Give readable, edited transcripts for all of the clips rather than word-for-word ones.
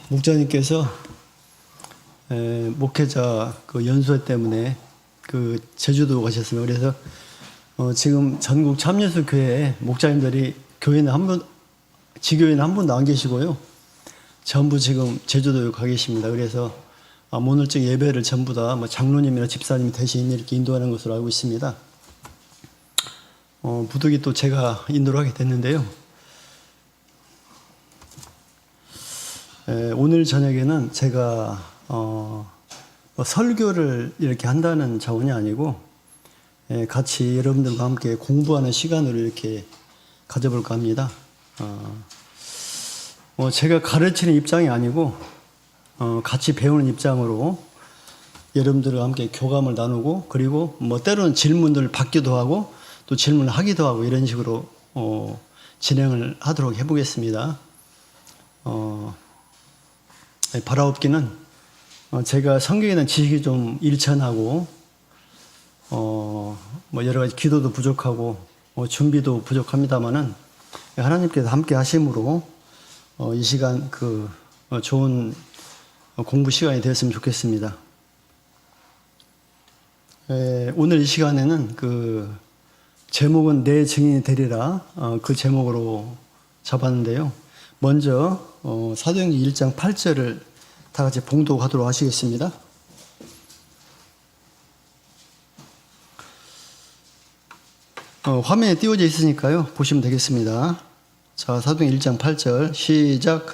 목자님께서 목회자 그 연수회 때문에 그 제주도 가셨습니다. 그래서 지금 전국 참예수 교회 목자님들이 교회는 지교회는 한 분도 안 계시고요. 전부 지금 제주도에 가 계십니다. 그래서 오늘적 예배를 전부 다 장로님이나 집사님이 대신 이렇게 인도하는 것으로 알고 있습니다. 부득이 또 제가 인도를 하게 됐는데요. 오늘 저녁에는 제가 설교를 이렇게 한다는 차원이 아니고 같이 여러분들과 함께 공부하는 시간을 이렇게 가져볼까 합니다. 제가 가르치는 입장이 아니고 같이 배우는 입장으로 여러분들과 함께 교감을 나누고, 그리고 때로는 질문을 받기도 하고 또 질문을 하기도 하고, 이런 식으로 진행을 하도록 해보겠습니다. 바라옵기는 제가 성경에 대한 지식이 좀 일천하고 여러 가지 기도도 부족하고 준비도 부족합니다만은 하나님께서 함께 하심으로 이 시간 좋은 공부 시간이 되었으면 좋겠습니다. 오늘 이 시간에는 제목은 내 증인이 되리라, 그 제목으로 잡았는데요. 먼저 사도행전 1장 8절을 다 같이 봉독하도록 하시겠습니다. 화면에 띄워져 있으니까요, 보시면 되겠습니다. 자, 사도행전 1장 8절 시작.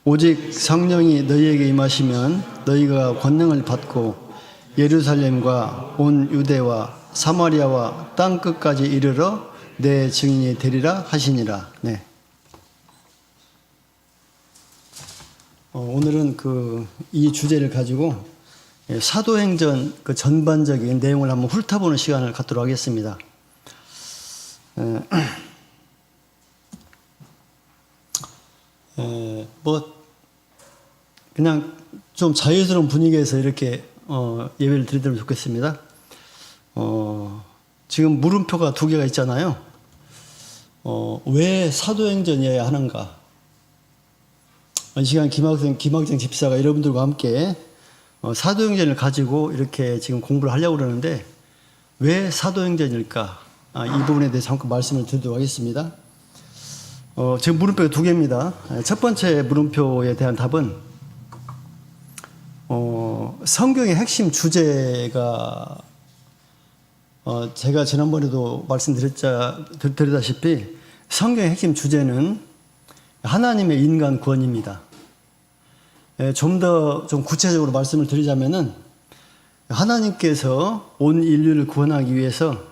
오직 성령이 너희에게 임하시면 너희가 권능을 받고 예루살렘과 온 유대와 사마리아와 땅 끝까지 이르러 내 증인이 되리라 하시니라. 네. 오늘은 이 주제를 가지고 사도행전 전반적인 내용을 한번 훑어보는 시간을 갖도록 하겠습니다. 그냥 좀 자유스러운 분위기에서 이렇게 예배를 드리면 좋겠습니다. 지금 물음표가 2개가 있잖아요. 왜 사도행전이어야 하는가? 이 시간 김학정 집사가 여러분들과 함께 사도행전을 가지고 이렇게 지금 공부를 하려고 그러는데, 왜 사도행전일까? 이 부분에 대해서 잠깐 말씀을 드리도록 하겠습니다. 지금 물음표가 2개입니다. 첫 번째 물음표에 대한 답은 성경의 핵심 주제가 제가 지난번에도 말씀드렸다시피 성경의 핵심 주제는 하나님의 인간 구원입니다. 좀 구체적으로 말씀을 드리자면은, 하나님께서 온 인류를 구원하기 위해서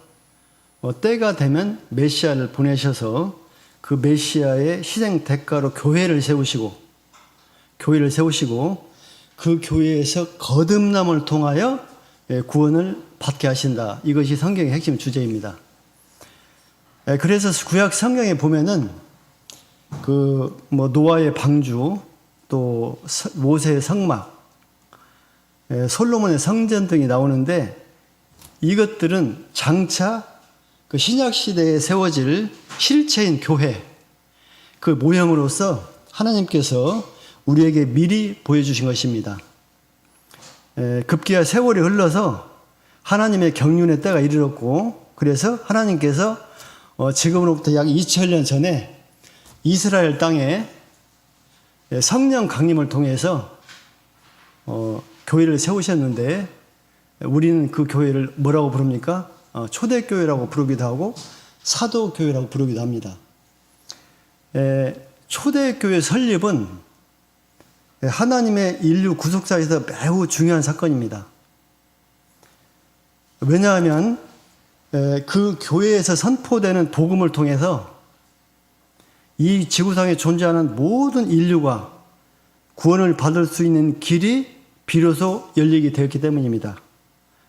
때가 되면 메시아를 보내셔서 그 메시아의 희생 대가로 교회를 세우시고 그 교회에서 거듭남을 통하여 구원을 받게 하신다. 이것이 성경의 핵심 주제입니다. 그래서 구약 성경에 보면은 노아의 방주, 또 모세의 성막, 솔로몬의 성전 등이 나오는데, 이것들은 장차 신약 시대에 세워질 실체인 교회, 그 모형으로서 하나님께서 우리에게 미리 보여주신 것입니다. 급기야 세월이 흘러서 하나님의 경륜의 때가 이르렀고, 그래서 하나님께서 지금으로부터 약 2000년 전에 이스라엘 땅에 성령 강림을 통해서 교회를 세우셨는데, 우리는 그 교회를 뭐라고 부릅니까? 초대교회라고 부르기도 하고 사도교회라고 부르기도 합니다. 초대교회 설립은 하나님의 인류 구속사에서 매우 중요한 사건입니다. 왜냐하면 그 교회에서 선포되는 복음을 통해서 이 지구상에 존재하는 모든 인류가 구원을 받을 수 있는 길이 비로소 열리게 되었기 때문입니다.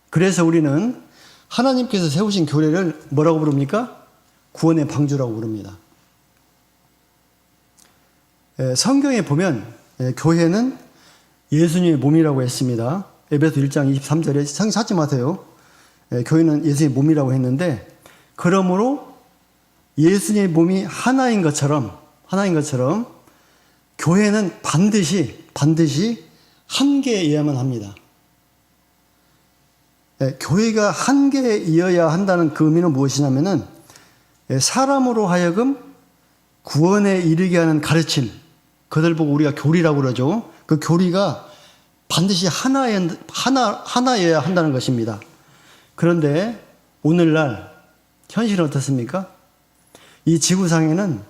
그래서 우리는 하나님께서 세우신 교회를 뭐라고 부릅니까? 구원의 방주라고 부릅니다. 성경에 보면 교회는 예수님의 몸이라고 했습니다. 에베소 1장 23절에 성경 찾지 마세요. 교회는 예수님의 몸이라고 했는데, 그러므로 예수님의 몸이 하나인 것처럼 교회는 반드시 한계여야만 합니다. 교회가 한계이어야 한다는 그 의미는 무엇이냐면은 사람으로 하여금 구원에 이르게 하는 가르침, 그들 보고 우리가 교리라고 그러죠. 그 교리가 반드시 하나여야 한다는 것입니다. 그런데 오늘날 현실은 어떻습니까? 이 지구상에는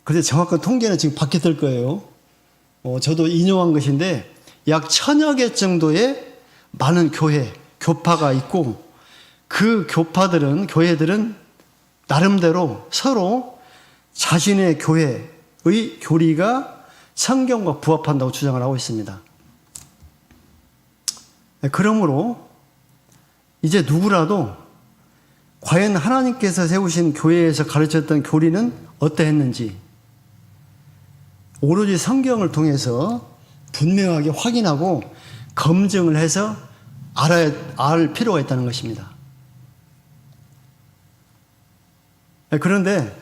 그래서 정확한 통계는 지금 바뀌었을 거예요. 저도 인용한 것인데 약 1000여 개 정도의 많은 교파가 있고, 그 교회들은 나름대로 서로 자신의 교회의 교리가 성경과 부합한다고 주장을 하고 있습니다. 그러므로 이제 누구라도 과연 하나님께서 세우신 교회에서 가르쳤던 교리는 어떠했는지 오로지 성경을 통해서 분명하게 확인하고 검증을 해서 알 필요가 있다는 것입니다. 그런데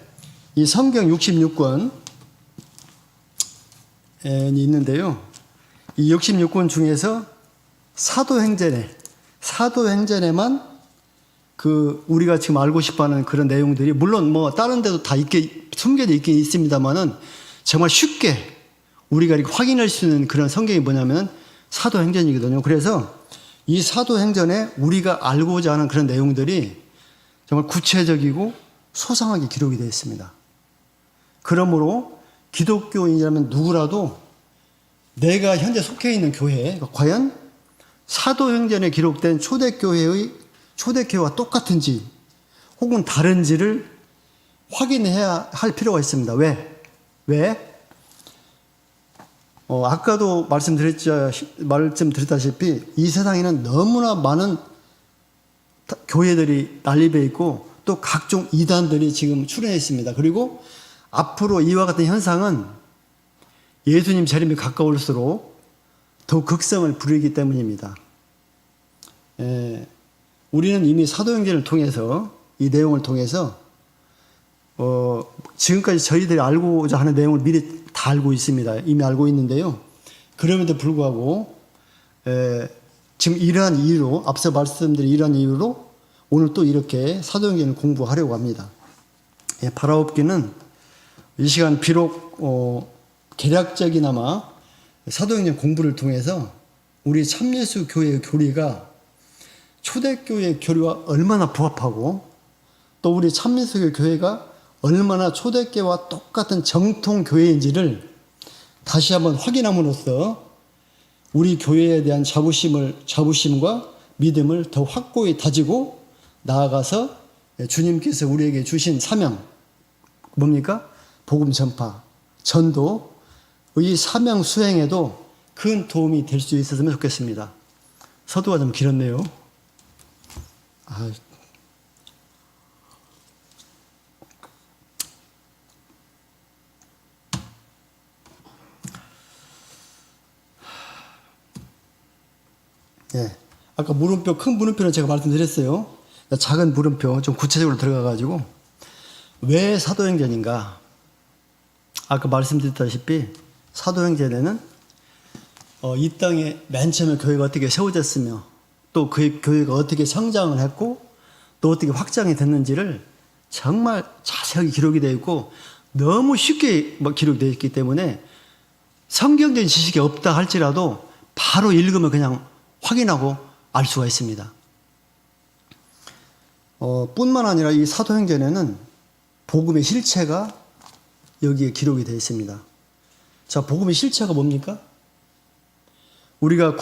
이 성경 66권이 있는데요. 이 66권 중에서 사도행전에만 우리가 지금 알고 싶어하는 그런 내용들이, 물론 다른 데도 다 숨겨져 있긴 있습니다만은 정말 쉽게 우리가 이렇게 확인할 수 있는 그런 성경이 뭐냐면 사도행전이거든요. 그래서 이 사도행전에 우리가 알고자 하는 그런 내용들이 정말 구체적이고 소상하게 기록이 되어 있습니다. 그러므로 기독교인이라면 누구라도 내가 현재 속해 있는 교회, 과연 사도행전에 기록된 초대교회와 똑같은지 혹은 다른지를 확인해야 할 필요가 있습니다. 왜? 아까도 말씀드렸다시피 이 세상에는 너무나 많은 교회들이 난립해 있고 또 각종 이단들이 지금 출현해 있습니다. 그리고 앞으로 이와 같은 현상은 예수님 재림이 가까울수록 더욱 극성을 부리기 때문입니다. 우리는 이미 사도행전을 통해서, 이 내용을 통해서 지금까지 저희들이 알고자 하는 내용을 미리 다 알고 있습니다. 이미 알고 있는데요. 그럼에도 불구하고 지금 이러한 이유로, 앞서 말씀드린 이러한 이유로 오늘 또 이렇게 사도행전을 공부하려고 합니다. 바라옵기는 이 시간 비록 개략적이나마 사도행전 공부를 통해서 우리 참예수 교회의 교리가 초대교회의 교리와 얼마나 부합하고 또 우리 참예수 교회가 얼마나 초대교회와 똑같은 정통교회인지를 다시 한번 확인함으로써 우리 교회에 대한 자부심과 믿음을 더 확고히 다지고 나아가서 주님께서 우리에게 주신 사명, 뭡니까? 복음 전파, 전도의 사명 수행에도 큰 도움이 될 수 있었으면 좋겠습니다. 서두가 좀 길었네요. 아까 물음표, 큰 물음표는 제가 말씀드렸어요. 작은 물음표, 좀 구체적으로 들어가가지고, 왜 사도행전인가? 아까 말씀드렸다시피, 사도행전에는, 이 땅에 맨 처음에 교회가 어떻게 세워졌으며, 또 그 교회가 어떻게 성장을 했고, 또 어떻게 확장이 됐는지를 정말 자세하게 기록이 되어 있고, 너무 쉽게 기록이 되어 있기 때문에, 성경적인 지식이 없다 할지라도, 바로 읽으면 그냥 확인하고 알 수가 있습니다. 뿐만 아니라 이 사도행전에는 복음의 실체가 여기에 기록이 되어 있습니다. 자, 복음의 실체가 뭡니까? 우리가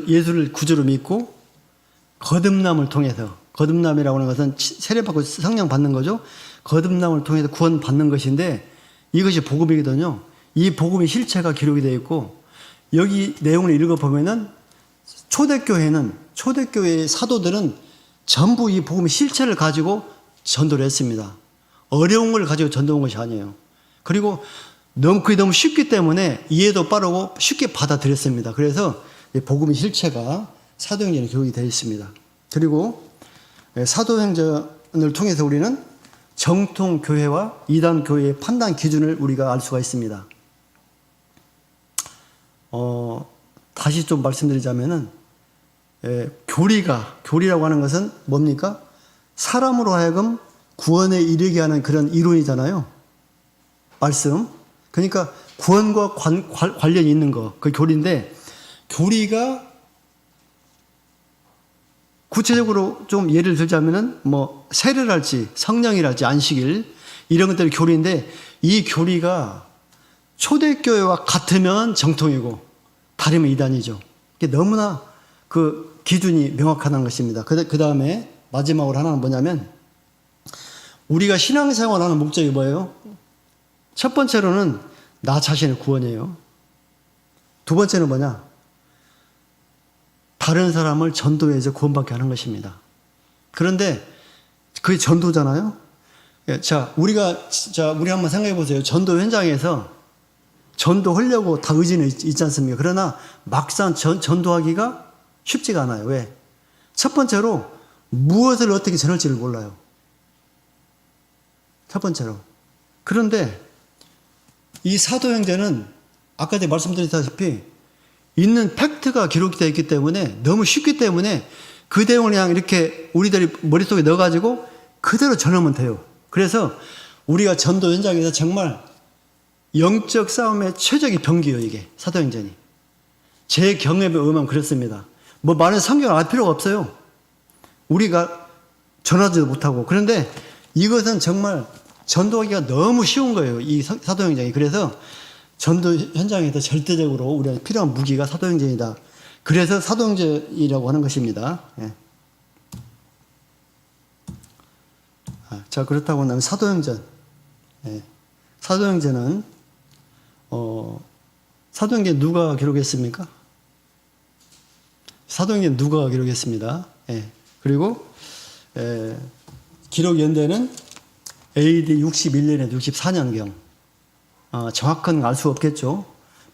예수를 구주로 믿고 거듭남을 통해서, 거듭남이라고 하는 것은 세례받고 성령 받는 거죠. 거듭남을 통해서 구원 받는 것인데 이것이 복음이거든요. 이 복음의 실체가 기록이 되어 있고, 여기 내용을 읽어보면은 초대교회의 사도들은 전부 이 복음의 실체를 가지고 전도를 했습니다. 어려운 걸 가지고 전도한 것이 아니에요. 그리고 그게 너무 쉽기 때문에 이해도 빠르고 쉽게 받아들였습니다. 그래서 복음의 실체가 사도행전에 기록이 되어 있습니다. 그리고 사도행전을 통해서 우리는 정통 교회와 이단 교회의 판단 기준을 우리가 알 수가 있습니다. 다시 좀 말씀드리자면은, 교리라고 하는 것은 뭡니까? 사람으로 하여금 구원에 이르게 하는 그런 이론이잖아요. 말씀. 그러니까 구원과 관련이 있는 거, 그 교리인데, 교리가 구체적으로 좀 예를 들자면은 뭐 세례랄지 성령이랄지 안식일 이런 것들이 교리인데, 이 교리가 초대교회와 같으면 정통이고 다르면 이단이죠. 이게 너무나 그 기준이 명확하다는 것입니다. 그 다음에 마지막으로 하나는 뭐냐면, 우리가 신앙생활하는 목적이 뭐예요? 첫 번째로는 나 자신의 구원이에요. 두 번째는 뭐냐? 다른 사람을 전도해서 구원받게 하는 것입니다. 그런데 그게 전도잖아요. 우리 한번 생각해 보세요. 전도 현장에서 전도하려고 다 의지는 있지 않습니까? 그러나 막상 전도하기가 쉽지가 않아요. 왜? 첫 번째로 무엇을 어떻게 전할지를 몰라요. 첫 번째로. 그런데 이 사도행전은 아까 제가 말씀드렸다시피 있는 팩트가 기록되어 있기 때문에, 너무 쉽기 때문에 그 내용을 그냥 이렇게 우리들이 머릿속에 넣어가지고 그대로 전하면 돼요. 그래서 우리가 전도 현장에서 정말 영적 싸움의 최적의 병기예요, 이게 사도행전이. 제 경험에 의하면 그렇습니다. 뭐 많은 성경을 알 필요가 없어요. 우리가 전하지도 못하고. 그런데 이것은 정말 전도하기가 너무 쉬운 거예요, 이 사도행전이. 그래서 전도 현장에서 절대적으로 우리가 필요한 무기가 사도행전이다. 그래서 사도행전이라고 하는 것입니다. 예. 자, 그렇다고 하면 사도행전. 예. 사도행전은 사도행전 누가 기록했습니까? 사도행전 누가 기록했습니다. 예. 그리고 기록 연대는 AD 61년에서 64년경. 정확한 건 알 수 없겠죠.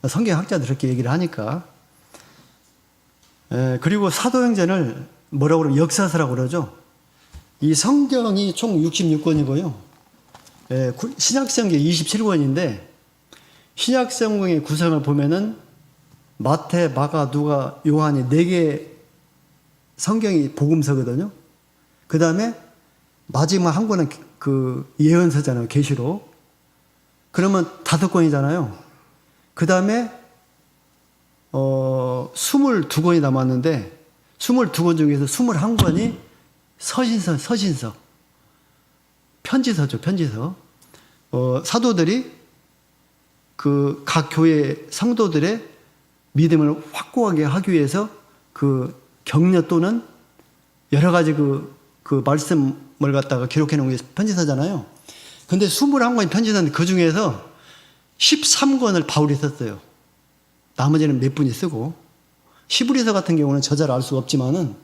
성경학자들 그렇게 얘기를 하니까. 그리고 사도행전을 뭐라고 그러면 역사서라고 그러죠. 이 성경이 총 66권이고요. 신약성경 27권인데, 신약성경의 구성을 보면은 마태, 마가, 누가, 요한이 4개 성경이 복음서거든요. 그 다음에 마지막 한 권은 그 예언서잖아요. 계시록. 그러면 5권이잖아요. 그 다음에 22권이 남았는데, 22권 중에서 21권이 서신서, 편지서죠, 편지서. 사도들이 그 각 교회 성도들의 믿음을 확고하게 하기 위해서 그 격려 또는 여러 가지 그 말씀을 갖다가 기록해 놓은 게 편지서잖아요. 근데 21권이 편지서인데 그 중에서 13권을 바울이 썼어요. 나머지는 몇 분이 쓰고, 히브리서 같은 경우는 저자를 알 수가 없지만은,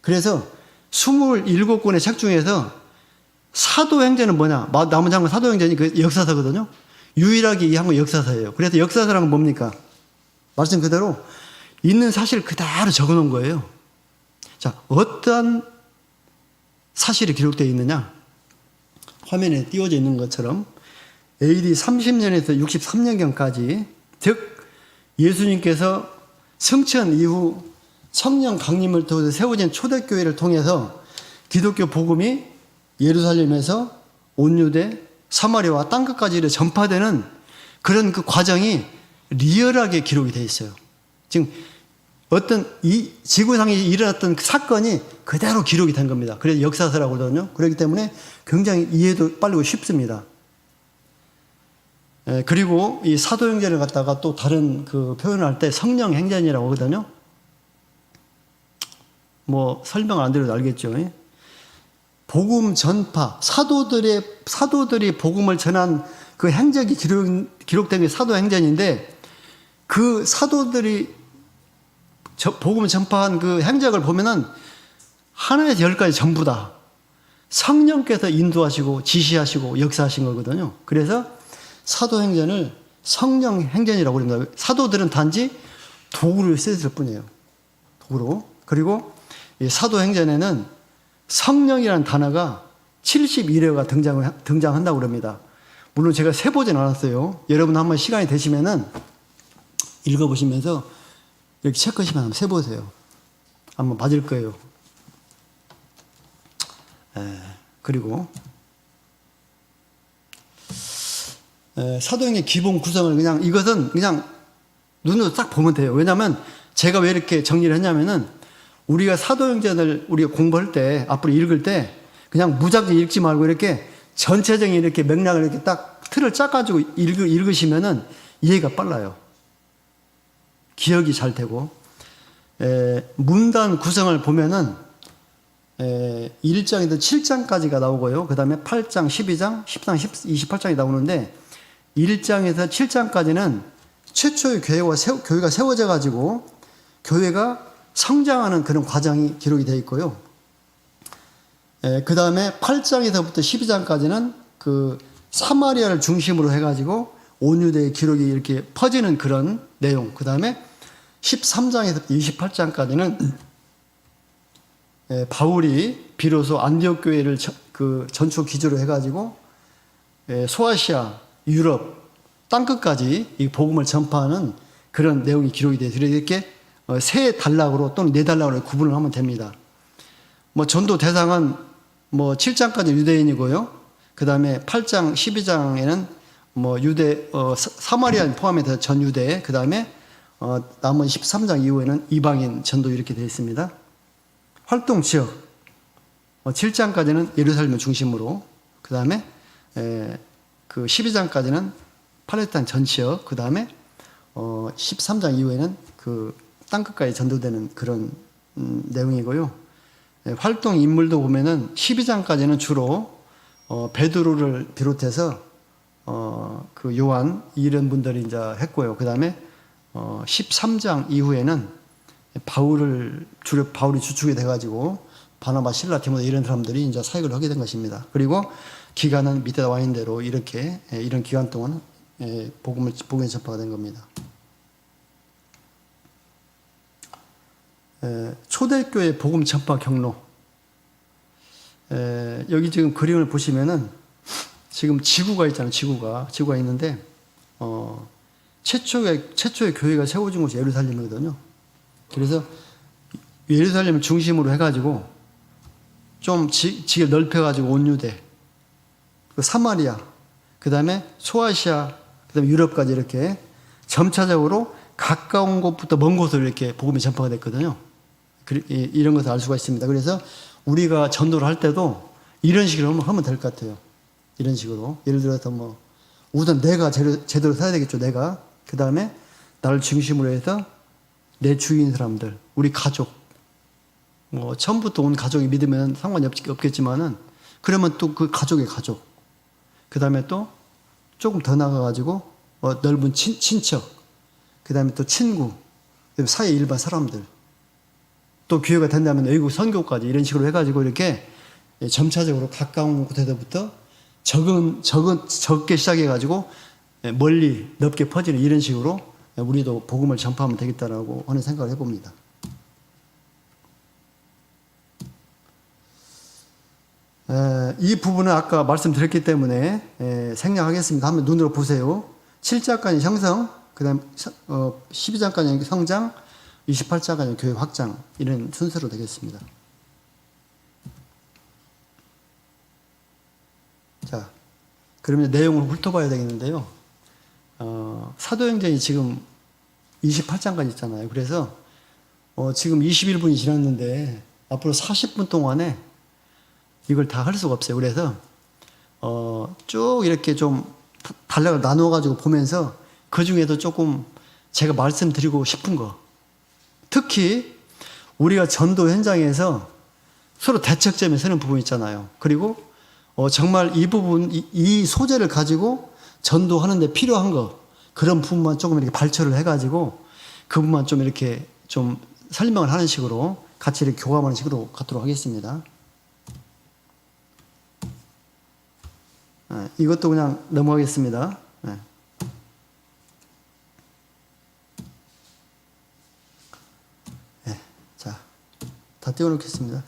그래서 27권의 책 중에서 사도행전은 뭐냐? 나머지 한 건 사도행전이 그 역사서거든요. 유일하게 이 한 건 역사서예요. 그래서 역사서라는 건 뭡니까? 말씀 그대로 있는 사실 그대로 적어 놓은 거예요. 자, 어떠한 사실이 기록되어 있느냐? 화면에 띄워져 있는 것처럼 AD 30년에서 63년경까지, 즉 예수님께서 승천 이후 성령 강림을 통해서 세워진 초대교회를 통해서 기독교 복음이 예루살렘에서 온 유대, 사마리아와 땅끝까지 전파되는 그런 그 과정이 리얼하게 기록이 되어 있어요. 지금 어떤 이 지구상에 일어났던 그 사건이 그대로 기록이 된 겁니다. 그래서 역사서라고 그러거든요. 그렇기 때문에 굉장히 이해도 빠르고 쉽습니다. 그리고 이 사도행전을 갖다가 또 다른 그 표현을 할 때 성령행전이라고 하거든요. 뭐 설명 안 드려도 알겠죠. 복음 전파, 사도들이 복음을 전한 그 행적이 기록된 게 사도행전인데, 그 사도들이 복음을 전파한 그 행적을 보면은 하나에서 10까지 전부 다 성령께서 인도하시고 지시하시고 역사하신 거거든요. 그래서 사도행전을 성령행전이라고 그럽니다. 사도들은 단지 도구를 쓰였을 뿐이에요. 도구로. 그리고 이 사도행전에는 성령이라는 단어가 71회가 등장한다고 그럽니다. 물론 제가 세보진 않았어요. 여러분 한번 시간이 되시면은 읽어보시면서 이렇게 체크시면 한번 세보세요. 한번 맞을 거예요. 그리고 사도행전의 기본 구성을 그냥 이것은 그냥 눈으로 딱 보면 돼요. 왜냐하면 제가 왜 이렇게 정리를 했냐면은 우리가 사도행전을 우리가 공부할 때 앞으로 읽을 때 그냥 무작정 읽지 말고 이렇게 전체적인 이렇게 맥락을 이렇게 딱 틀을 짜가지고 읽으시면은 이해가 빨라요. 기억이 잘 되고 문단 구성을 보면은 1장에서 7장까지가 나오고요. 그 다음에 8장, 12장, 13, 28장이 나오는데 1장에서 7장까지는 최초의 교회가 세워져 가지고 교회가 성장하는 그런 과정이 기록이 되어 있고요. 그 다음에 8장에서부터 12장까지는 그 사마리아를 중심으로 해가지고 온유대의 기록이 이렇게 퍼지는 그런 내용. 그 다음에 13장에서 28장까지는 바울이 비로소 안디옥 교회를 그 전초 기조로 해가지고 소아시아, 유럽, 땅끝까지 이 복음을 전파하는 그런 내용이 기록이 돼요. 그래서 이렇게 세 단락으로 또는 네 단락으로 구분을 하면 됩니다. 뭐 전도 대상은 뭐 7장까지 유대인이고요. 그 다음에 8장, 12장에는 뭐 사마리아 포함해서 전 유대, 그 다음에 나머지 13장 이후에는 이방인 전도 이렇게 되어 있습니다. 활동 지역 7장까지는 예루살렘을 중심으로, 그 다음에 그 12장까지는 팔레스타인 전 지역, 그 다음에 13장 이후에는 그 땅끝까지 전도되는 그런 내용이고요. 활동 인물도 보면은 12장까지는 주로 베드로를 비롯해서 그 요한 이런 분들이 이제 했고요. 그 다음에 13장 이후에는 바울이 주축이 돼가지고 바나바, 실라, 디모데 이런 사람들이 이제 사역을 하게 된 것입니다. 그리고 기간은 밑에 나와 있는 대로 이렇게 이런 기간 동안 복음의 전파가 된 겁니다. 초대교회 복음 전파 경로. 여기 지금 그림을 보시면은 지금 지구가 있잖아요. 지구가 있는데 최초의 교회가 세워진 곳이 예루살렘이거든요. 그래서 예루살렘을 중심으로 해가지고 좀 지역을 넓혀가지고 온유대, 그 사마리아, 그 다음에 소아시아, 그 다음에 유럽까지 이렇게 점차적으로 가까운 곳부터 먼 곳으로 이렇게 복음이 전파가 됐거든요. 이런 것을 알 수가 있습니다. 그래서 우리가 전도를 할 때도 이런 식으로 하면 될 것 같아요. 이런 식으로. 예를 들어서 뭐, 우선 내가 제대로 살아야 되겠죠, 내가. 그 다음에 나를 중심으로 해서 내 주위인 사람들, 우리 가족, 뭐, 처음부터 온 가족이 믿으면 상관이 없겠지만은, 그러면 또 그 가족의 가족. 그 다음에 또 조금 더 나가가지고, 넓은 친척. 그 다음에 또 친구. 그 다음에 사회 일반 사람들. 또 기회가 된다면 외국 선교까지 이런 식으로 해가지고 이렇게 점차적으로 가까운 곳에서부터 적게 시작해가지고 멀리 넓게 퍼지는 이런 식으로 우리도 복음을 전파하면 되겠다라고 하는 생각을 해봅니다. 이 부분은 아까 말씀드렸기 때문에 생략하겠습니다. 한번 눈으로 보세요. 7장까지 형성, 그 다음 12장까지 성장, 28장까지 교회 확장, 이런 순서로 되겠습니다. 자, 그러면 내용을 훑어봐야 되겠는데요. 사도행전이 지금 28장까지 있잖아요. 그래서 지금 21분이 지났는데 앞으로 40분 동안에 이걸 다 할 수가 없어요. 그래서 쭉 이렇게 좀 단락을 나누어 가지고 보면서 그 중에도 조금 제가 말씀드리고 싶은 거, 특히 우리가 전도 현장에서 서로 대척점에 서는 부분 있잖아요. 그리고 정말 이 부분, 이 소재를 가지고 전도하는데 필요한 거, 그런 부분만 조금 이렇게 발췌를 해가지고 그 부분만 좀 이렇게 좀 설명을 하는 식으로 같이 이렇게 교감하는 식으로 갖도록 하겠습니다. 이것도 그냥 넘어가겠습니다. 자, 다 띄워놓겠습니다.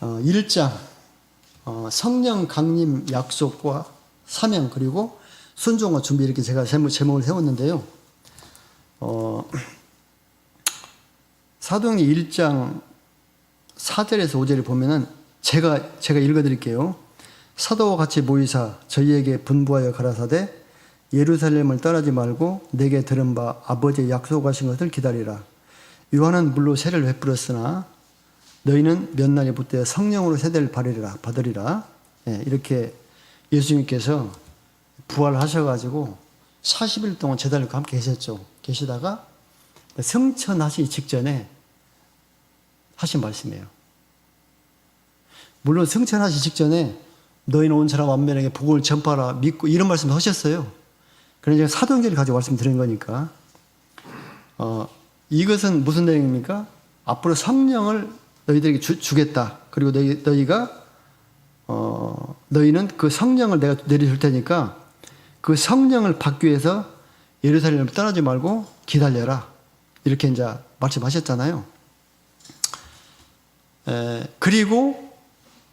1장. 성령 강림 약속과 사명 그리고 순종과 준비 이렇게 제가 제목을 세웠는데요. 사도행전 1장 4절에서 5절을 보면은 제가 읽어드릴게요. 사도와 같이 모이사 저희에게 분부하여 가라사대 예루살렘을 떠나지 말고 내게 들은 바 아버지의 약속하신 것을 기다리라. 요한은 물로 세를 베풀었으나 너희는 몇 날이 붙들어 성령으로 세대를 받으리라. 예, 이렇게 예수님께서 부활하셔가지고 40일 동안 제자들과 함께 계셨죠. 계시다가 승천하시기 직전에 하신 말씀이에요. 물론 승천하시기 직전에 너희는 온 사람 만민에게 복음을 전파하라 믿고 이런 말씀을 하셨어요. 그래서 제가 사도행전을 가지고 말씀드린 거니까 이것은 무슨 내용입니까? 앞으로 성령을 너희들에게 주겠다. 그리고 너희는 그 성령을 내가 내려줄 테니까 그 성령을 받기 위해서 예루살렘을 떠나지 말고 기다려라. 이렇게 이제 말씀하셨잖아요. 그리고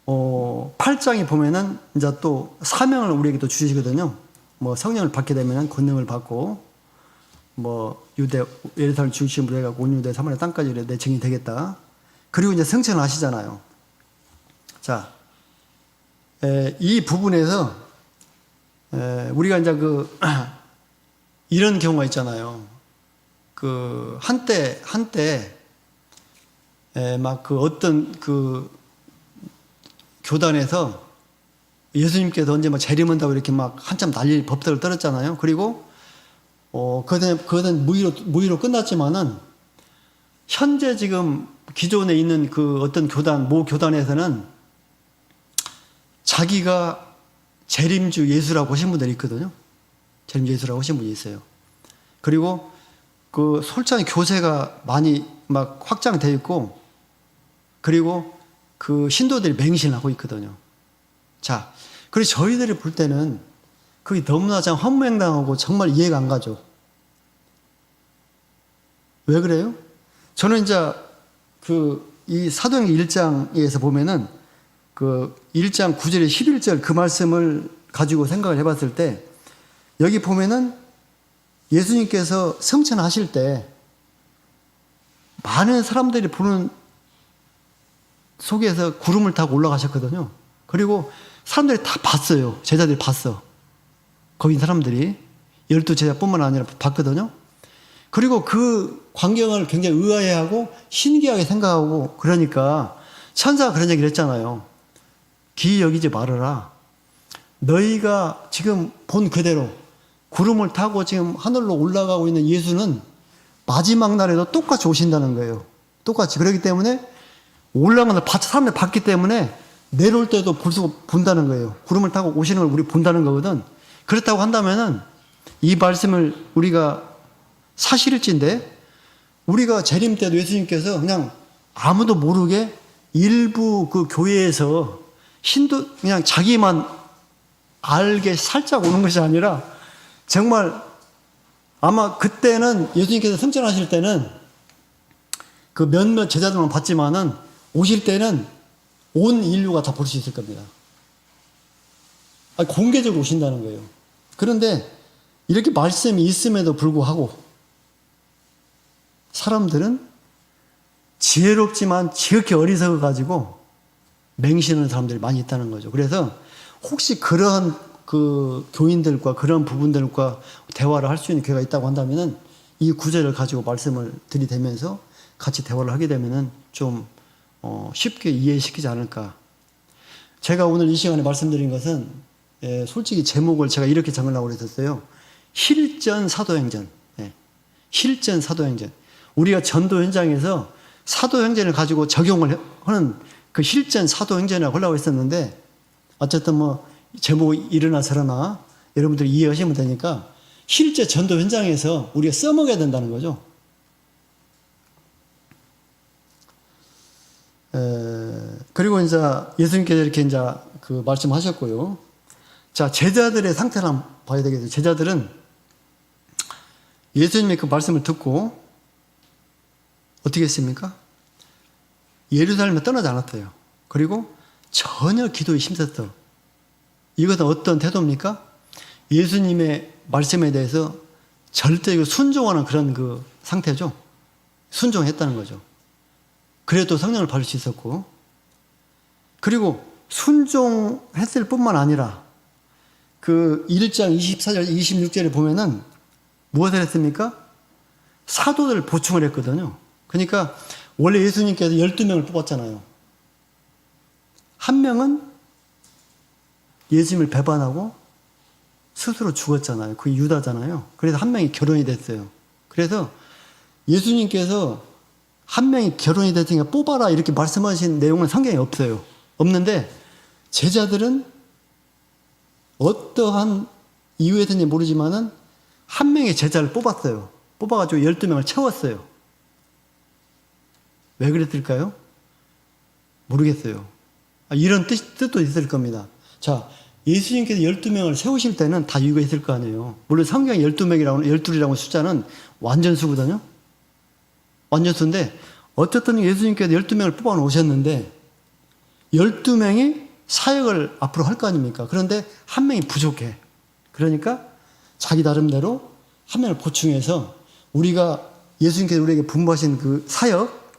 8장에 보면은 이제 또 사명을 우리에게 또 주시거든요. 뭐 성령을 받게 되면은 권능을 받고 뭐 유대 예루살렘 중심으로 해갖고 온 유대 사마리아 땅까지 내 증인이 되겠다. 그리고 이제 승천을 하시잖아요. 자, 이 부분에서 우리가 이제 이런 경우가 있잖아요. 한때 막 어떤 교단에서 예수님께서 언제 막 재림한다고 이렇게 막 한참 난리 법석을 떨었잖아요. 그리고 그것은 무의로 끝났지만은 현재 지금 기존에 있는 어떤 모 교단에서는 자기가 재림주 예수라고 하신 분들이 있거든요. 재림주 예수라고 하신 분이 있어요. 그리고 솔찬히 교세가 많이 막 확장되어 있고, 그리고 신도들이 맹신하고 있거든요. 자, 그래서 저희들이 볼 때는 그게 너무나 참 헛맹당하고 정말 이해가 안 가죠. 왜 그래요? 저는 이제 이 사도행전 1장에서 보면은 1장 9절에 11절 그 말씀을 가지고 생각을 해봤을 때 여기 보면은 예수님께서 승천하실 때 많은 사람들이 보는 속에서 구름을 타고 올라가셨거든요. 그리고 사람들이 다 봤어요. 제자들이 봤어. 거기 있는 사람들이 12제자뿐만 아니라 봤거든요. 그리고 그 광경을 굉장히 의아해하고 신기하게 생각하고 그러니까 천사가 그런 얘기를 했잖아요. 기이 여기지 말아라. 너희가 지금 본 그대로 구름을 타고 지금 하늘로 올라가고 있는 예수는 마지막 날에도 똑같이 오신다는 거예요. 똑같이. 그렇기 때문에 올라가는 사람들이 봤기 때문에 내려올 때도 본다는 거예요. 구름을 타고 오시는 걸 우리 본다는 거거든. 그렇다고 한다면은 이 말씀을 우리가 사실일진데 우리가 재림 때도 예수님께서 그냥 아무도 모르게 일부 교회에서 그냥 자기만 알게 살짝 오는 것이 아니라 정말 아마 그때는 예수님께서 승천하실 때는 몇몇 제자들만 봤지만은 오실 때는 온 인류가 다 볼 수 있을 겁니다. 공개적으로 오신다는 거예요. 그런데 이렇게 말씀이 있음에도 불구하고 사람들은 지혜롭지만 지극히 어리석어가지고 맹신하는 사람들이 많이 있다는 거죠. 그래서 혹시 그러한 교인들과 그런 부분들과 대화를 할 수 있는 기회가 있다고 한다면은 이 구절을 가지고 말씀을 들이대면서 같이 대화를 하게 되면은 좀 쉽게 이해시키지 않을까. 제가 오늘 이 시간에 말씀드린 것은 솔직히 제목을 제가 이렇게 정하려고 했었어요. 실전 사도행전. 실전 사도행전. 우리가 전도 현장에서 사도행전을 가지고 적용을 하는 그 실전 사도행전이라고 하려고 했었는데 어쨌든 뭐 제목이 이러나 저러나 여러분들이 이해하시면 되니까 실제 전도 현장에서 우리가 써먹어야 된다는 거죠. 그리고 이제 예수님께서 이렇게 이제 말씀하셨고요. 자, 제자들의 상태를 한번 봐야 되겠죠. 제자들은 예수님의 그 말씀을 듣고 어떻게 했습니까? 예루살렘에 떠나지 않았대요. 그리고 전혀 기도에 힘썼어. 이것은 어떤 태도입니까? 예수님의 말씀에 대해서 절대 순종하는 그런 그 상태죠. 순종했다는 거죠. 그래도 성령을 받을 수 있었고, 그리고 순종했을 뿐만 아니라 그 1장 24절 26절에 보면은 무엇을 했습니까? 사도들 보충을 했거든요. 그러니까 원래 예수님께서 12명을 뽑았잖아요. 한 명은 예수님을 배반하고 스스로 죽었잖아요. 그게 유다잖아요. 그래서 한 명이 결혼이 됐어요. 그래서 예수님께서 한 명이 결혼이 됐으니까 뽑아라 이렇게 말씀하신 내용은 성경에 없어요. 없는데 제자들은 어떠한 이유에서인지 모르지만은 한 명의 제자를 뽑았어요. 뽑아가지고 12명을 채웠어요. 왜 그랬을까요? 모르겠어요. 이런 뜻도 있을 겁니다. 자, 예수님께서 12명을 세우실 때는 다 이유가 있을 거 아니에요. 물론 성경에 12이라고 숫자는 완전수거든요. 완전수인데 어쨌든 예수님께서 12명을 뽑아 놓으셨는데 12명이 사역을 앞으로 할 거 아닙니까? 그런데 한 명이 부족해. 그러니까 자기 나름대로 한 명을 보충해서 우리가 예수님께서 우리에게 분부하신 그 사역,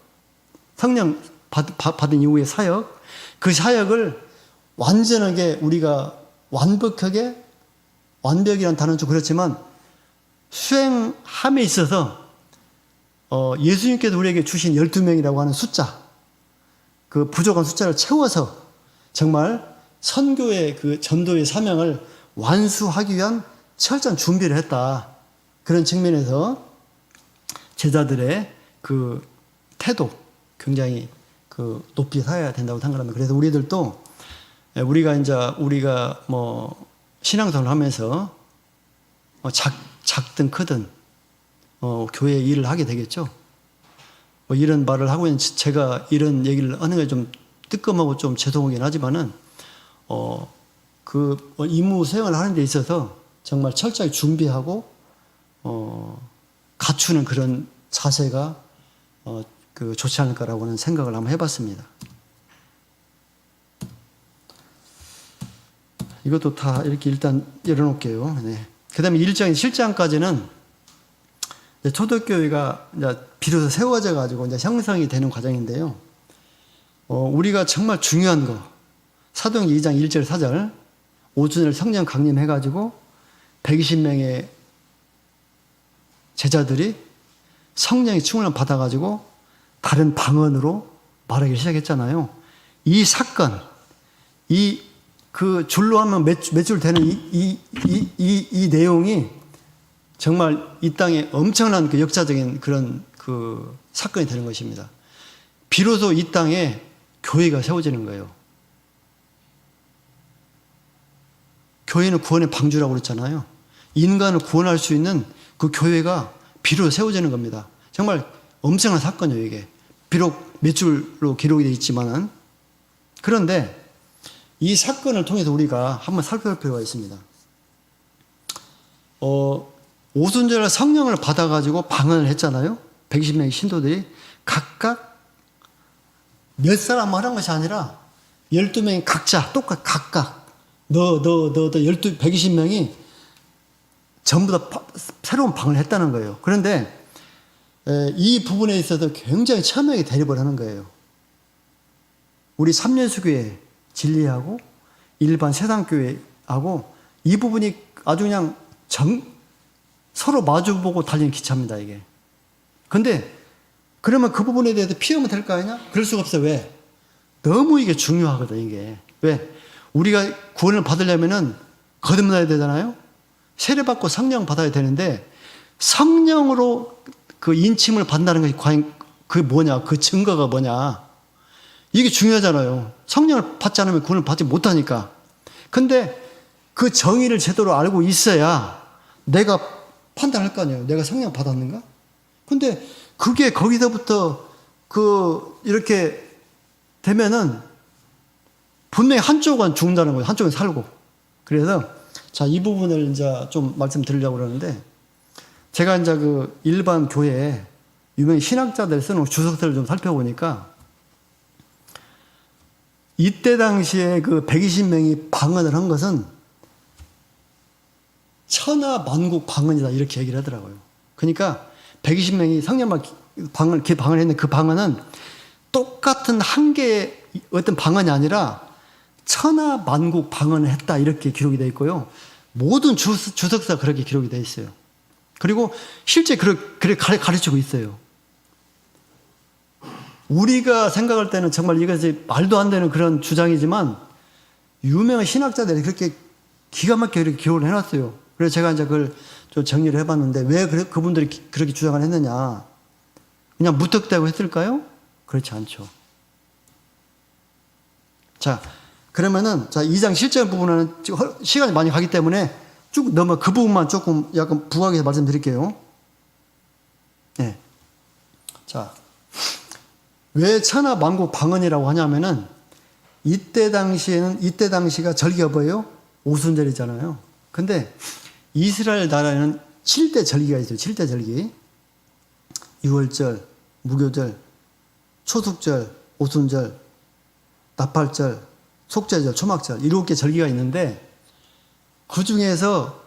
성령 받은 이후의 사역, 그 사역을 완전하게 우리가 완벽이라는 단어는 좀 그렇지만 수행함에 있어서 예수님께서 우리에게 주신 12명이라고 하는 숫자, 그 부족한 숫자를 채워서 정말 선교의 그 전도의 사명을 완수하기 위한 철저한 준비를 했다. 그런 측면에서 제자들의 그 태도 굉장히 그 높이 사야 된다고 생각합니다. 그래서 우리들도 우리가 뭐 신앙생활을 하면서 작든 크든 교회 일을 하게 되겠죠. 뭐 이런 말을 하고 있는 제가 이런 얘기를 하는 게 좀 뜨끔하고 좀 죄송하긴 하지만은 그 임무 수행을 하는 데 있어서 정말 철저히 준비하고 갖추는 그런 자세가 그 좋지 않을까라고 하는 생각을 한번 해봤습니다. 이것도 다 이렇게 일단 열어놓을게요. 네. 그 다음에 1장, 7장까지는 초대교회가 이제 비로소 세워져 가지고 이제 형성이 되는 과정인데요. 우리가 정말 중요한 거, 사도행전 2장 1절 4절, 5주년을 성령 강림해가지고 120명의 제자들이 성령의 충만을 받아가지고 다른 방언으로 말하기 시작했잖아요. 이 사건, 그 줄로 하면 몇 줄 되는 이 내용이 정말 이 땅에 엄청난 그 역사적인 그런 그 사건이 되는 것입니다. 비로소 이 땅에 교회가 세워지는 거예요. 교회는 구원의 방주라고 그랬잖아요. 인간을 구원할 수 있는 그 교회가 비로소 세워지는 겁니다. 정말 엄청난 사건이에요, 이게. 비록 몇 줄로 기록이 되어 있지만은. 그런데 이 사건을 통해서 우리가 한번 살펴볼 필요가 있습니다. 오순절날 성령을 받아가지고 방언을 했잖아요. 120명의 신도들이 각각 몇 사람 하는 것이 아니라 12명이 각자 각각 120명이 전부 다 새로운 방언을 했다는 거예요. 그런데 이 부분에 있어서 굉장히 첨예하게 대립을 하는 거예요. 우리 삼년수교회 진리하고 일반 세상교회하고 이 부분이 아주 그냥 서로 마주보고 달리는 기차입니다, 이게. 근데 그러면 그 부분에 대해서 피하면 될 거 아니냐? 그럴 수가 없어요. 왜? 너무 이게 중요하거든, 이게. 왜? 우리가 구원을 받으려면은 거듭나야 되잖아요? 세례받고 성령 받아야 되는데 성령으로 그 인침을 받는다는 것이 과연 그게 뭐냐? 그 증거가 뭐냐? 이게 중요하잖아요. 성령을 받지 않으면 구원을 받지 못하니까. 근데 그 정의를 제대로 알고 있어야 내가 판단할 거 아니에요. 내가 성령 받았는가? 근데 그게 거기서부터 이렇게 되면은 분명히 한쪽은 죽는다는 거예요. 한쪽은 살고. 그래서 자, 이 부분을 이제 좀 말씀드리려고 그러는데 제가 이제 그 일반 교회에 유명 신학자들 쓰는 주석들을 좀 살펴보니까 이때 당시에 그 120명이 방언을 한 것은 천하 만국 방언이다 이렇게 얘기를 하더라고요. 그러니까 120명이 성령만 방언을 했는데 그 방언은 똑같은 한 개의 어떤 방언이 아니라 천하 만국 방언을 했다 이렇게 기록이 되어 있고요. 모든 주석사 그렇게 기록이 되어 있어요. 그리고 실제 그렇게 가르치고 있어요. 우리가 생각할 때는 정말 이것이 말도 안 되는 그런 주장이지만 유명한 신학자들이 그렇게 기가 막히게 이렇게 기록을 해놨어요. 그래서 제가 이제 그걸 좀 정리를 해봤는데 왜 그분들이 그렇게 주장을 했느냐. 그냥 무턱대고 했을까요? 그렇지 않죠. 자, 그러면은, 자, 2장 실제 부분은 시간이 많이 가기 때문에 쭉 넘어 그 부분만 조금 약간 부각해서 말씀드릴게요. 네. 자, 왜 천하 만국 방언이라고 하냐면은 이때 당시가 절기가 뭐예요? 오순절이잖아요. 근데 이스라엘 나라에는 7대 절기가 있어요. 7대 절기. 유월절, 무교절, 초숙절, 오순절, 나팔절, 속죄절, 초막절 7개 절기가 있는데 그 중에서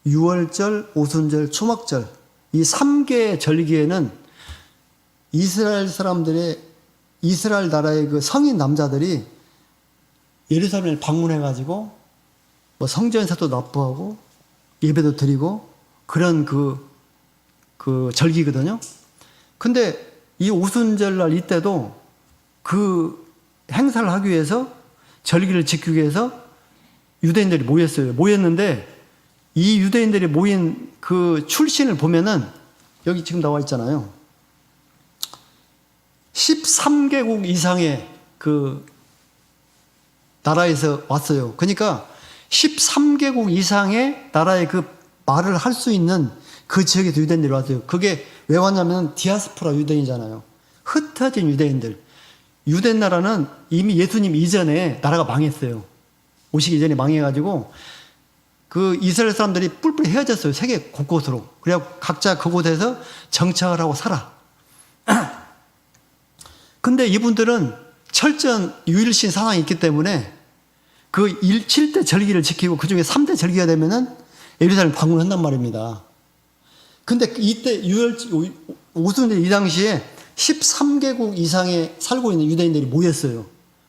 유월절, 오순절, 초막절 이 3개 절기에는 이스라엘 나라의 그 성인 남자들이 예루살렘을 방문해가지고 뭐 성전에서도 납부하고 예배도 드리고 그런 그 절기거든요. 근데 이 오순절날 이때도 그 행사를 하기 위해서 절기를 지키기 위해서 유대인들이 모였어요. 모였는데 이 유대인들이 모인 그 출신을 보면은 여기 지금 나와 있잖아요. 13개국 이상의 그 나라에서 왔어요. 그러니까 13개국 이상의 나라의 그 말을 할 수 있는 그 지역에서 유대인들이 왔어요. 그게 왜 왔냐면 디아스포라 유대인이잖아요. 흩어진 유대인들. 유대 나라는 이미 예수님 이전에 나라가 망했어요. 오시기 전에 망해가지고 그 이스라엘 사람들이 뿔뿔이 헤어졌어요. 세계 곳곳으로. 그래야 각자 그곳에서 정착을 하고 살아. 근데 이분들은 철저한 유일신 사상이 있기 때문에 그 7대 절기를 지키고 그 중에 3대 절기가 되면은 예루살렘 방문한단 말입니다. 근데 이때 오순절 이 당시에 13개국 이상에 살고 있는 유대인들이 모였어요.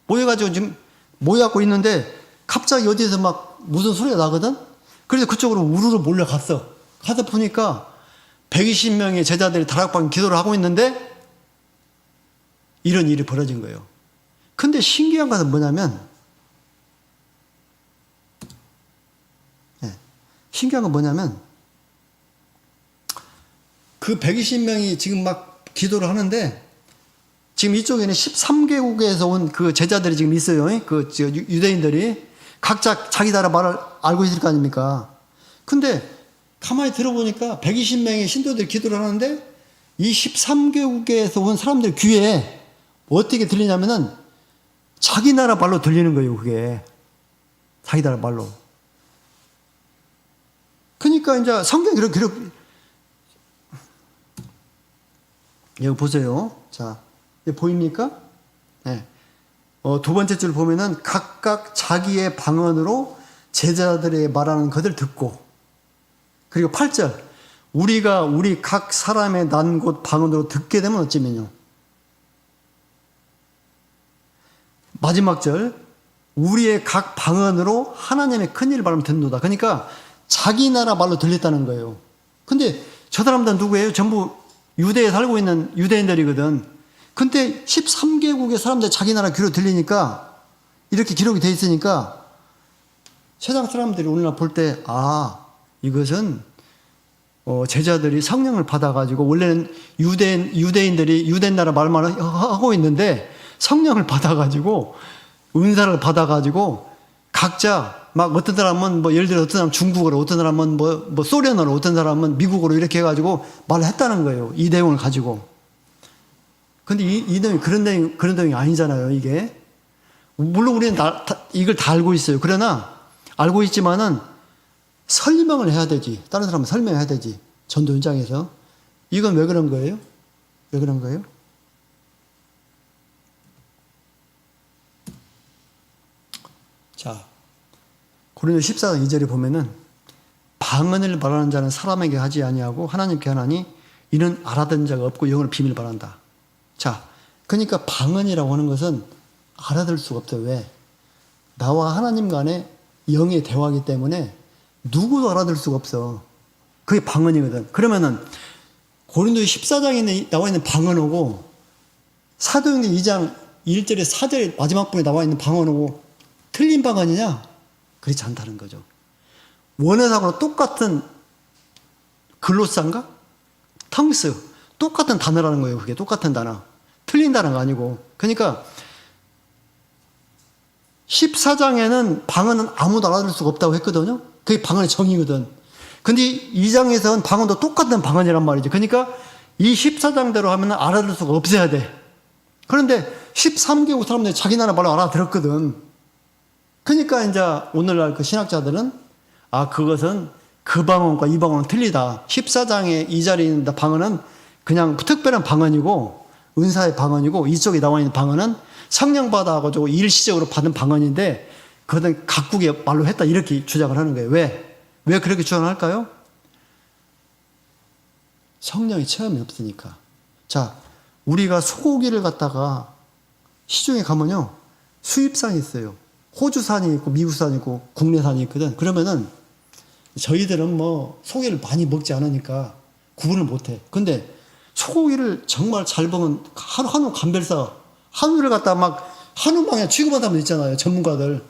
모여가지고 지금 모여갖고 있는데 갑자기 어디에서 막 무슨 소리가 나거든? 그래서 그쪽으로 우르르 몰려갔어. 가서 보니까 120명의 제자들이 다락방 기도를 하고 있는데 이런 일이 벌어진 거예요. 근데 신기한 것은 뭐냐면 신기한 건 뭐냐면 그 120명이 지금 막 기도를 하는데 지금 이쪽에는 13개국에서 온 그 제자들이 지금 있어요. 그 유대인들이 각자 자기 나라 말을 알고 있을 거 아닙니까? 근데 가만히 들어보니까 120명의 신도들이 기도를 하는데 이 13개국에서 온 사람들 귀에 어떻게 들리냐면은 자기 나라 말로 들리는 거예요. 그게 자기 나라 말로. 그러니까 이제 성경이 그렇게 여기 보세요. 자, 보입니까? 네. 두 번째 줄 보면은 각각 자기의 방언으로 제자들의 말하는 것을 듣고, 그리고 8절 우리가 우리 각 사람의 난 곳 방언으로 듣게 되면 어찌면요. 마지막 절 우리의 각 방언으로 하나님의 큰 일을 말하면 듣는다. 그러니까 자기 나라 말로 들렸다는 거예요. 근데 저 사람들은 누구예요? 전부 유대에 살고 있는 유대인들이거든. 근데 13개국의 사람들 자기 나라 귀로 들리니까 이렇게 기록이 돼 있으니까 세상 사람들이 오늘날 볼 때 이것은 제자들이 성령을 받아가지고 원래는 유대인들이 유대 나라 말만 하고 있는데 성령을 받아가지고 은사를 받아가지고 각자 막 어떤 사람은 뭐 예를 들어 어떤 사람은 중국어로, 어떤 사람은 뭐 소련어로, 어떤 사람은 미국어로 이렇게 해가지고 말을 했다는 거예요. 이 내용을 가지고. 근데 이 내용이 그런 내용이 아니잖아요. 이게 물론 우리는 이걸 다 알고 있어요. 그러나 알고 있지만은 설명을 해야 되지. 다른 사람은 설명해야 되지. 전도 현장에서. 이건 왜 그런 거예요? 왜 그런 거예요? 자, 고린도 14장 2절에 보면은 방언을 말하는 자는 사람에게 하지 아니하고 하나님께 하나니 이는 알아듣는 자가 없고 영어를 비밀 말한다. 자, 그러니까 방언이라고 하는 것은 알아들 수가 없어요. 왜? 나와 하나님 간의 영의 대화이기 때문에 누구도 알아들 수가 없어. 그게 방언이거든. 그러면은 고린도 14장에 나와 있는 방언하고 사도행전 2장 1절에 4절 마지막 부분에 나와 있는 방언하고 틀린 방언이냐? 그렇지 않다는 거죠. 원어상으로 똑같은 글로사인가? 텅스. 똑같은 단어라는 거예요. 그게 똑같은 단어. 틀린 단어가 아니고. 그러니까 14장에는 방언은 아무도 알아들 수가 없다고 했거든요. 그게 방언의 정의거든. 근데 2장에서는 방언도 똑같은 방언이란 말이죠. 그러니까 이 14장대로 하면 알아들 수가 없어야 돼. 그런데 13개국 사람들이 자기 나라 말로 알아들었거든. 그러니까 이제 오늘날 그 신학자들은 그것은 그 방언과 이 방언은 틀리다. 14장의 이 자리에 있는 방언은 그냥 특별한 방언이고 은사의 방언이고 이쪽에 나와 있는 방언은 성령 받아가지고 일시적으로 받은 방언인데 그것은 각국의 말로 했다 이렇게 주장을 하는 거예요. 왜 그렇게 주장할까요? 성령의 체험이 없으니까. 자, 우리가 소고기를 갖다가 시중에 가면요 수입산이 있어요. 호주산이 있고 미국산이 있고 국내산이 있거든. 그러면은 저희들은 뭐 소고기를 많이 먹지 않으니까 구분을 못해. 근데 소고기를 정말 잘 먹은 한우 감별사 한우를 갖다 막 한우망에 취급한 사람들 있잖아요. 전문가들.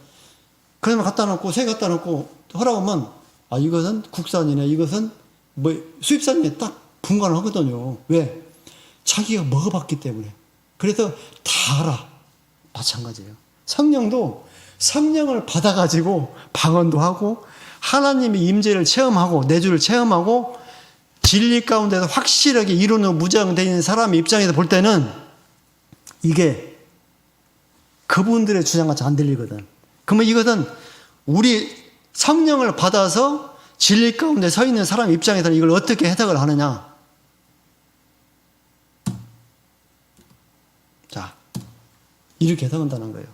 그러면 갖다 놓고 새 갖다 놓고 허락하면 이것은 국산이네 이것은 뭐 수입산이네 딱 분간을 하거든요. 왜? 자기가 먹어봤기 때문에. 그래서 다 알아. 마찬가지예요. 성령도 성령을 받아가지고 방언도 하고 하나님의 임재를 체험하고 내주를 체험하고 진리 가운데서 확실하게 이론으로 무장되어 있는 사람의 입장에서 볼 때는 이게 그분들의 주장같이 안 들리거든. 그러면 이것은 우리 성령을 받아서 진리 가운데 서 있는 사람 입장에서는 이걸 어떻게 해석을 하느냐. 자, 이렇게 해석한다는 거예요.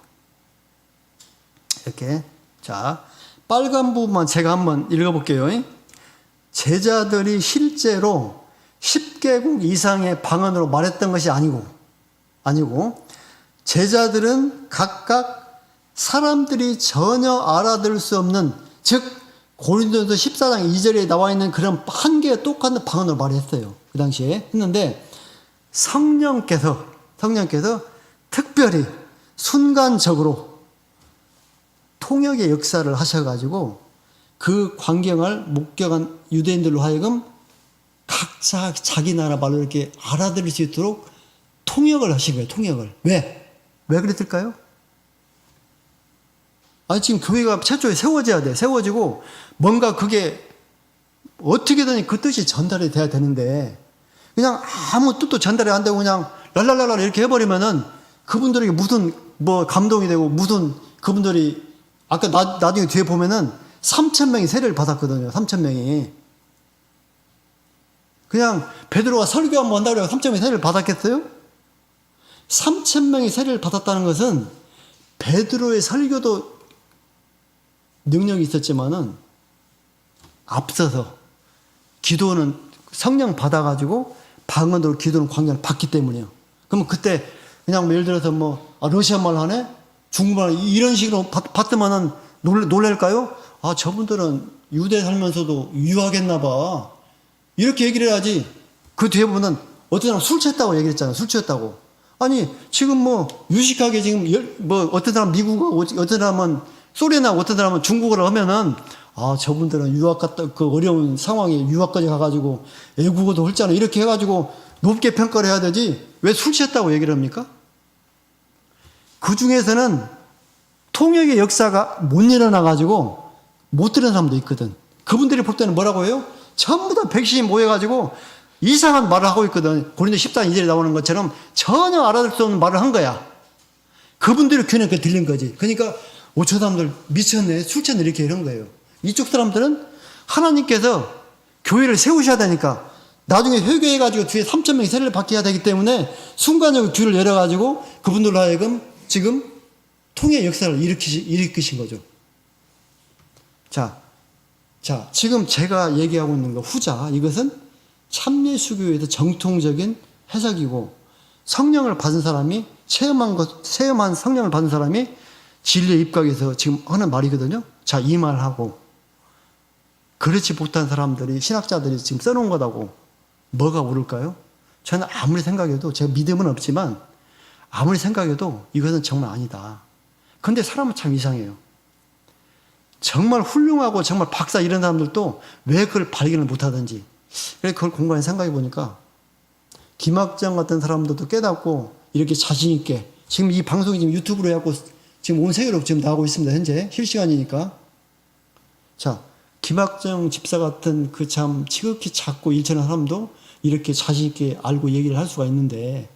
이렇게. 자, 빨간 부분만 제가 한번 읽어볼게요. 제자들이 실제로 10개국 이상의 방언으로 말했던 것이 아니고 제자들은 각각 사람들이 전혀 알아들을 수 없는 즉 고린도전서 14장 2절에 나와 있는 그런 한 개의 똑같은 방언으로 말했어요. 그 당시에 했는데 성령께서 특별히 순간적으로 통역의 역사를 하셔가지고 그 광경을 목격한 유대인들로 하여금 각자 자기 나라 말로 이렇게 알아들을 수 있도록 통역을 하신 거예요. 통역을. 왜 그랬을까요? 지금 교회가 최초에 세워져야 돼. 세워지고 뭔가 그게 어떻게든 그 뜻이 전달이 돼야 되는데 그냥 아무 뜻도 전달이 안 되고 그냥 랄랄랄라 이렇게 해버리면은 그분들에게 무슨 뭐 감동이 되고 무슨 그분들이 아까 나중에 뒤에 보면은 3,000명이 세례를 받았거든요. 3,000명이. 그냥 베드로가 설교 한번 한다고 해서 3,000명이 세례를 받았겠어요? 3,000명이 세례를 받았다는 것은 베드로의 설교도 능력이 있었지만은 앞서서 기도는 성령 받아가지고 방언으로 기도는 광야를 받기 때문이에요. 그러면 그때 그냥 예를 들어서 러시아 말 하네? 중국말 이런 식으로 받으면은 놀랄까요? 저분들은 유대 살면서도 유학했나 봐. 이렇게 얘기를 해야지. 그 뒤에 보면은 어떤 사람 술 취했다고 얘기했잖아요. 술 취했다고. 지금 유식하게 지금 어떤 사람 미국하고 어떤 사람은 소련하고 어떤 사람은 중국어를 하면은 저분들은 유학 갔다 그 어려운 상황에 유학까지 가가지고 애국어도 헐잖아. 이렇게 해가지고 높게 평가를 해야 되지. 왜 술 취했다고 얘기를 합니까? 그 중에서는 통역의 역사가 못 일어나가지고 못 들은 사람도 있거든. 그분들이 볼 때는 뭐라고 해요? 전부 다 백신이 모여가지고 이상한 말을 하고 있거든. 고린도 14장 2절에 나오는 것처럼 전혀 알아들 수 없는 말을 한 거야. 그분들의 귀는 그게 들린 거지. 그러니까 저 사람들 미쳤네, 술 취했네 이렇게 이런 거예요. 이쪽 사람들은 하나님께서 교회를 세우셔야 되니까 나중에 회개해가지고 뒤에 3,000명이 세례를 받게 해야 되기 때문에 순간적으로 귀를 열어가지고 그분들로 하여금 지금 통해 역사를 일으키신 거죠. 자, 지금 제가 얘기하고 있는 거 후자, 이것은 참예수교에서 정통적인 해석이고, 성령을 받은 사람이, 체험한 성령을 받은 사람이 진리에 입각해서 지금 하는 말이거든요. 자, 이 말하고, 그렇지 못한 사람들이, 신학자들이 지금 써놓은 거다고 뭐가 옳을까요? 저는 아무리 생각해도, 제가 믿음은 없지만, 아무리 생각해도 이것은 정말 아니다. 근데 사람은 참 이상해요. 정말 훌륭하고 정말 박사 이런 사람들도 왜 그걸 발견을 못하든지. 그래서 그걸 공부해 생각해 보니까 김학장 같은 사람들도 깨닫고 이렇게 자신있게 지금 이 방송이 지금 유튜브로 해갖고 지금 온 세계로 지금 나오고 있습니다. 현재 실시간이니까. 자, 김학정 집사 같은 그 참 지극히 작고 일천한 사람도 이렇게 자신있게 알고 얘기를 할 수가 있는데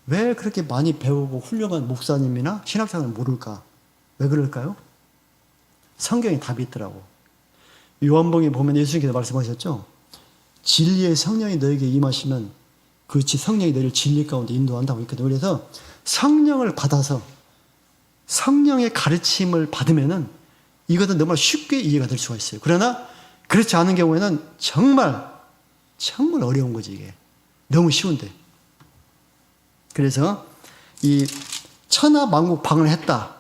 왜 그렇게 많이 배우고 훌륭한 목사님이나 신학자는 모를까? 왜 그럴까요? 성경에 답이 있더라고. 요한복음에 보면 예수님께서 말씀하셨죠. 진리의 성령이 너에게 임하시면 그렇지 성령이 너를 진리 가운데 인도한다고 했거든요. 그래서 성령을 받아서 성령의 가르침을 받으면은 이것은 너무 쉽게 이해가 될 수가 있어요. 그러나 그렇지 않은 경우에는 정말 어려운 거지 이게. 너무 쉬운데. 그래서 이 천하 만국 방을 했다.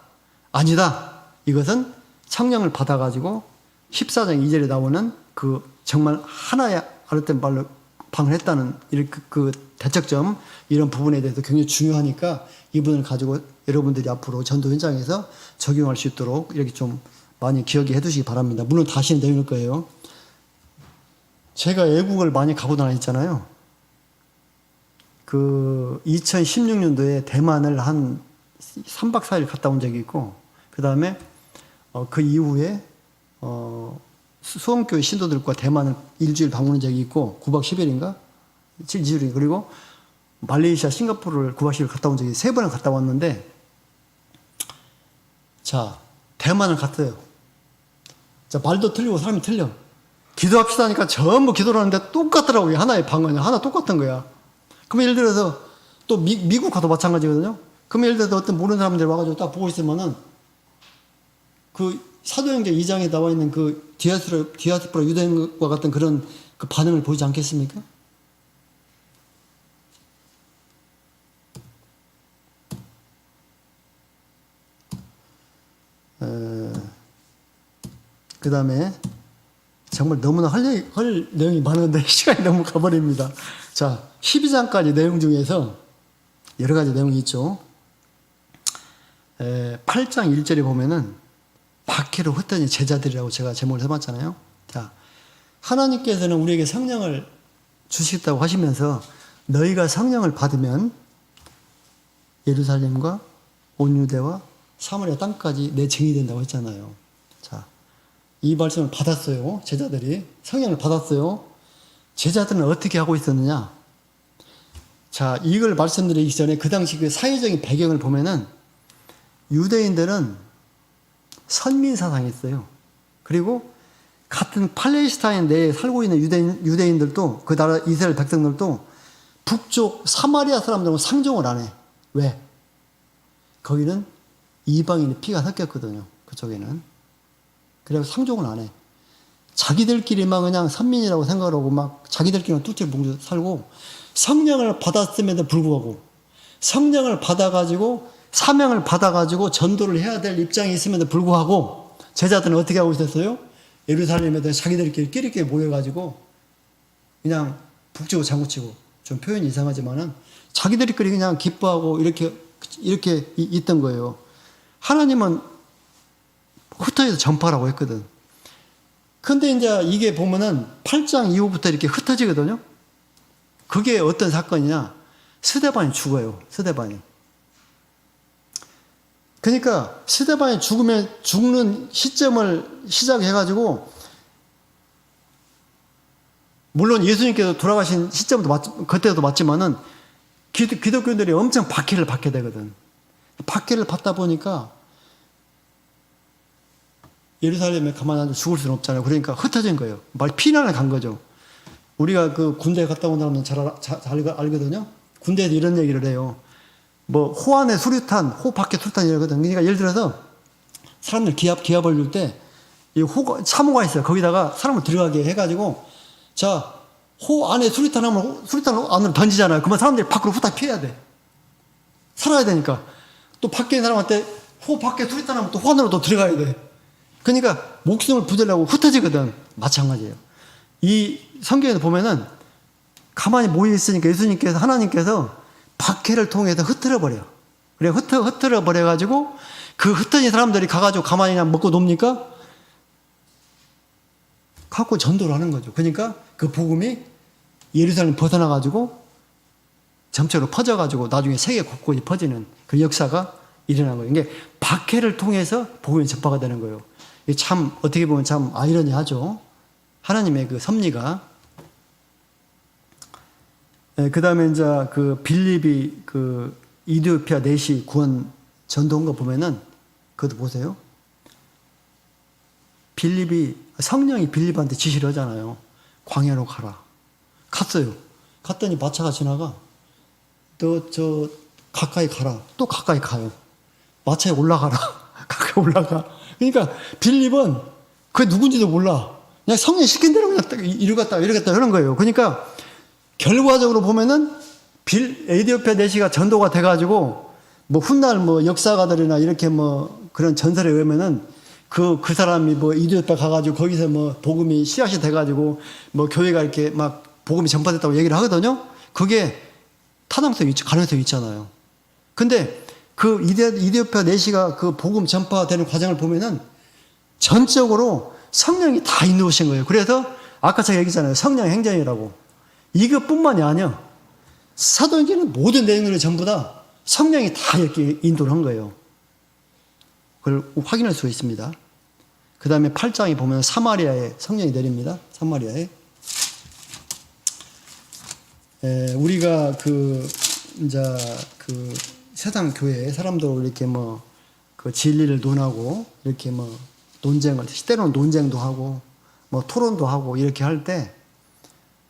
아니다. 이것은 성령을 받아가지고 14장 2절에 나오는 그 정말 하나의 알았던 말로 방을 했다는 그 대척점 이런 부분에 대해서 굉장히 중요하니까 이 부분을 가지고 여러분들이 앞으로 전도 현장에서 적용할 수 있도록 이렇게 좀 많이 기억해 두시기 바랍니다. 물론 다시는 내릴 거예요. 제가 외국을 많이 가고 다녔잖아요. 그 2016년도에 대만을 한 3박 4일 갔다 온 적이 있고 그 다음에 그 이후에 수험교회 신도들과 대만을 일주일 방문한 적이 있고 9박 10일인가? 7주일인가? 그리고 말레이시아, 싱가포르를 9박 10일 갔다 온 적이 3번을 갔다 왔는데 자, 대만을 갔어요. 자, 말도 틀리고 사람이 틀려. 기도합시다 하니까 전부 기도를 하는데 똑같더라고요. 하나의 방언이 하나 똑같은 거야. 그럼 예를 들어서 또 미국 가도 마찬가지거든요. 그럼 예를 들어서 어떤 모르는 사람들 와가지고 딱 보고 있으면은 그 사도행전 2장에 나와 있는 그 디아스포라 유대인과 같은 그런 그 반응을 보이지 않겠습니까? 그 다음에 정말 너무나 할 내용이 많은데 시간이 너무 가버립니다. 자, 12장까지 내용 중에서 여러 가지 내용이 있죠. 8장 1절에 보면은 박해로 흩어진 제자들이라고 제가 제목을 해봤잖아요. 자, 하나님께서는 우리에게 성령을 주시겠다고 하시면서 너희가 성령을 받으면 예루살렘과 온 유대와 사마리아 땅까지 내 증인이 된다고 했잖아요. 자, 이 말씀을 받았어요. 제자들이 성령을 받았어요. 제자들은 어떻게 하고 있었느냐? 자, 이걸 말씀드리기 전에 그 당시 그 사회적인 배경을 보면은 유대인들은 선민 사상이 있어요. 그리고 같은 팔레스타인 내에 살고 있는 유대인들도 그 나라 이스라엘 백성들도 북쪽 사마리아 사람들은 상종을 안 해. 왜? 거기는 이방인의 피가 섞였거든요. 그쪽에는. 그래서 상종을 안 해. 자기들끼리만 그냥 선민이라고 생각하고 막 자기들끼리만 뚜렷이 뭉쳐 살고 성령을 받았음에도 불구하고 성령을 받아가지고 사명을 받아가지고 전도를 해야 될 입장이 있음에도 불구하고 제자들은 어떻게 하고 있었어요? 예루살렘에도 자기들끼리 모여가지고 그냥 북치고 장구치고 좀 표현이 이상하지만은 자기들끼리 그냥 기뻐하고 이렇게 있던 거예요. 하나님은 흩어져서 전파라고 했거든. 근데 이제 이게 보면은 8장 이후부터 이렇게 흩어지거든요. 그게 어떤 사건이냐? 스데반이 죽어요. 스데반이. 그러니까 스데반이 죽는 시점을 시작해가지고 물론 예수님께서 돌아가신 시점도 그때도 맞지만은 기독교인들이 엄청 박해를 받게 되거든. 박해를 받다 보니까 예루살렘에 가만히 앉아 죽을 수는 없잖아요. 그러니까 흩어진 거예요. 피난을 간 거죠. 우리가 그 군대 갔다 온 사람은 잘 알거든요. 군대에서 이런 얘기를 해요. 뭐 호 안에 수류탄, 호 밖에 수류탄 이러거든. 그러니까 예를 들어서 사람들 기합을 줄 때 이 호가 참호가 있어요. 거기다가 사람을 들어가게 해가지고 자, 호 안에 수류탄 하면 수류탄 안으로 던지잖아요. 그러면 사람들이 밖으로 후딱 피해야 돼. 살아야 되니까. 또 밖에 있는 사람한테 호 밖에 수류탄 하면 또 호 안으로 또 들어가야 돼. 그러니까 목숨을 부지려고 흩어지거든. 마찬가지예요. 이 성경에서 보면은 가만히 모여 있으니까 예수님께서 하나님께서 박해를 통해서 흩어버려. 그래 흩어버려 가지고 그 흩어진 사람들이 가가지고 가만히 그냥 먹고 놉니까? 갖고 전도를 하는 거죠. 그러니까 그 복음이 예루살렘 벗어나 가지고 전체로 퍼져 가지고 나중에 세계 곳곳에 퍼지는 그 역사가 일어난 거예요. 이게 박해를 통해서 복음이 전파가 되는 거예요. 이게 참 어떻게 보면 참 아이러니하죠. 하나님의 그 섭리가. 그 다음에 이제 그 빌립이 그 이디오피아 내시 구원 전도한 거 보면은 그것도 보세요. 성령이 빌립한테 지시를 하잖아요. 광야로 가라. 갔어요. 갔더니 마차가 지나가. 너 저 가까이 가라. 또 가까이 가요. 마차에 올라가라. 가까이 올라가. 그러니까 빌립은 그게 누군지도 몰라. 그냥 성령 시킨 대로 그냥 이러겠다 이러는 거예요. 그러니까 결과적으로 보면은 에디오피아 내시가 전도가 돼가지고 뭐 훗날 뭐 역사가들이나 이렇게 뭐 그런 전설에 의하면은 그 사람이 뭐 이디오피아 가가지고 거기서 뭐 복음이 씨앗이 돼가지고 뭐 교회가 이렇게 막 복음이 전파됐다고 얘기를 하거든요. 그게 가능성이 있잖아요. 근데 그 이디오피아 내시가 그 복음 전파되는 과정을 보면은 전적으로 성령이 다 인도하신 거예요. 그래서 아까 제가 얘기했잖아요. 성령 행전이라고. 이것뿐만이 아니야. 사도행전은 모든 내용들이 전부 다 성령이 다 이렇게 인도를 한 거예요. 그걸 확인할 수 있습니다. 그 다음에 8장에 보면 사마리아에 성령이 내립니다. 사마리아에. 우리가 이제 세상 교회 사람들 이렇게 그 진리를 논하고 이렇게 논쟁을, 때로는 논쟁도 하고 토론도 하고 이렇게 할 때,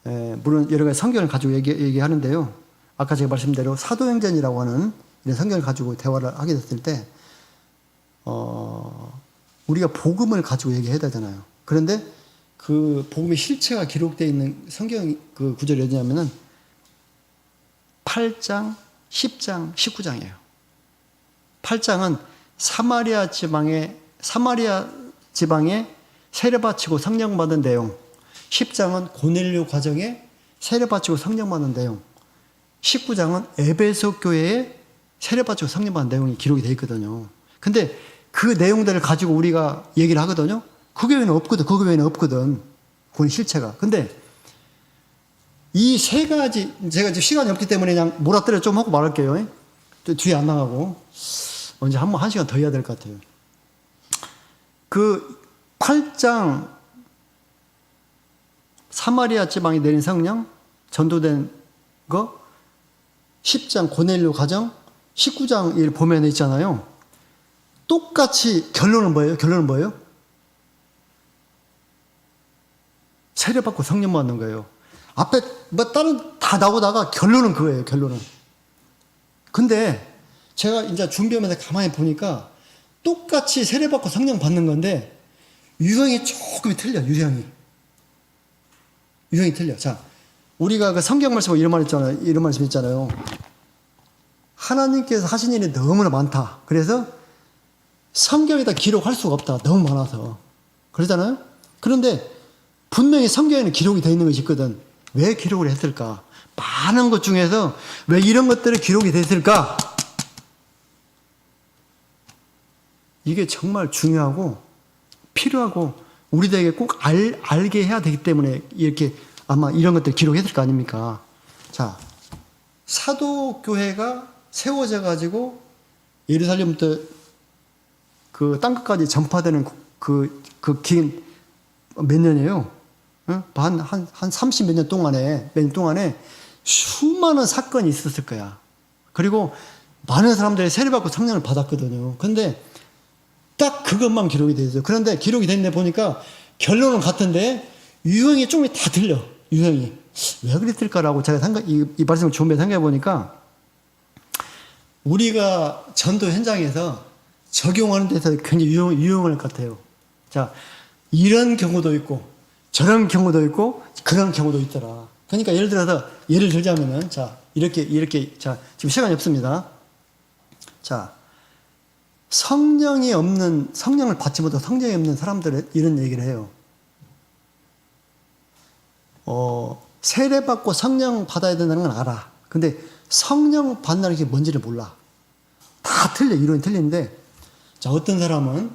물론 여러 가지 성경을 가지고 얘기하는데요. 아까 제가 말씀대로 사도행전이라고 하는 이런 성경을 가지고 대화를 하게 됐을 때, 우리가 복음을 가지고 얘기해야 되잖아요. 그런데 그 복음의 실체가 기록되어 있는 성경 그 구절이 어디냐면은 8장, 10장, 19장이에요. 8장은 사마리아 지방에 세례받치고 성령 받은 내용. 10장은 고넬료 과정에 세례받치고 성령 받은 내용. 19장은 에베소 교회에 세례받치고 성령 받은 내용이 기록이 되어 있거든요. 근데 그 내용들을 가지고 우리가 얘기를 하거든요. 그 교회는 없거든. 그건 실체가. 근데 이 세 가지, 제가 지금 시간이 없기 때문에 그냥 몰아때려 좀 하고 말할게요. 뒤에 안 나가고. 언제 한 시간 더 해야 될 것 같아요. 그 8장 사마리아 지방에 내린 성령, 전도된 거, 10장 고넬료 가정, 19장 일 보면 있잖아요. 똑같이 결론은 뭐예요? 세례받고 성령 받는 거예요. 앞에 다른 다 나오다가 결론은 그거예요. 결론은. 근데 제가 이제 준비하면서 가만히 보니까 똑같이 세례받고 성령 받는 건데 유형이 조금 틀려. 유형이 틀려. 자, 우리가 그 성경 말씀 이런 말씀 있잖아요. 하나님께서 하신 일이 너무나 많다. 그래서 성경에다 기록할 수가 없다. 너무 많아서. 그러잖아요? 그런데 분명히 성경에는 기록이 되어 있는 것이 있거든. 왜 기록을 했을까? 많은 것 중에서 왜 이런 것들이 기록이 됐을까? 이게 정말 중요하고 필요하고 우리들에게 꼭 알게 해야 되기 때문에 이렇게 아마 이런 것들 기록했을 거 아닙니까? 자, 사도교회가 세워져 가지고 예루살렘부터 그 땅끝까지 전파되는 그 긴 몇 년이에요? 한 30 몇 년 동안에 수많은 사건이 있었을 거야. 그리고 많은 사람들이 세례받고 성령을 받았거든요. 근데 딱 그것만 기록이 되어 있어요. 그런데 기록이 됐는데 보니까 결론은 같은데 유형이 좀 다 틀려. 유형이. 왜 그랬을까라고 제가 이 말씀을 준비해 생각해 보니까 우리가 전도 현장에서 적용하는 데서 굉장히 유용할 것 같아요. 자, 이런 경우도 있고, 저런 경우도 있고, 그런 경우도 있더라. 그러니까 예를 들어서, 예를 들자면은, 자, 이렇게, 자, 지금 시간이 없습니다. 자, 성령을 받지 못한 성령이 없는 사람들은 이런 얘기를 해요. 세례받고 성령 받아야 된다는 건 알아. 근데 성령 받는다는 게 뭔지를 몰라. 다 틀려. 이론이 틀린데, 자, 어떤 사람은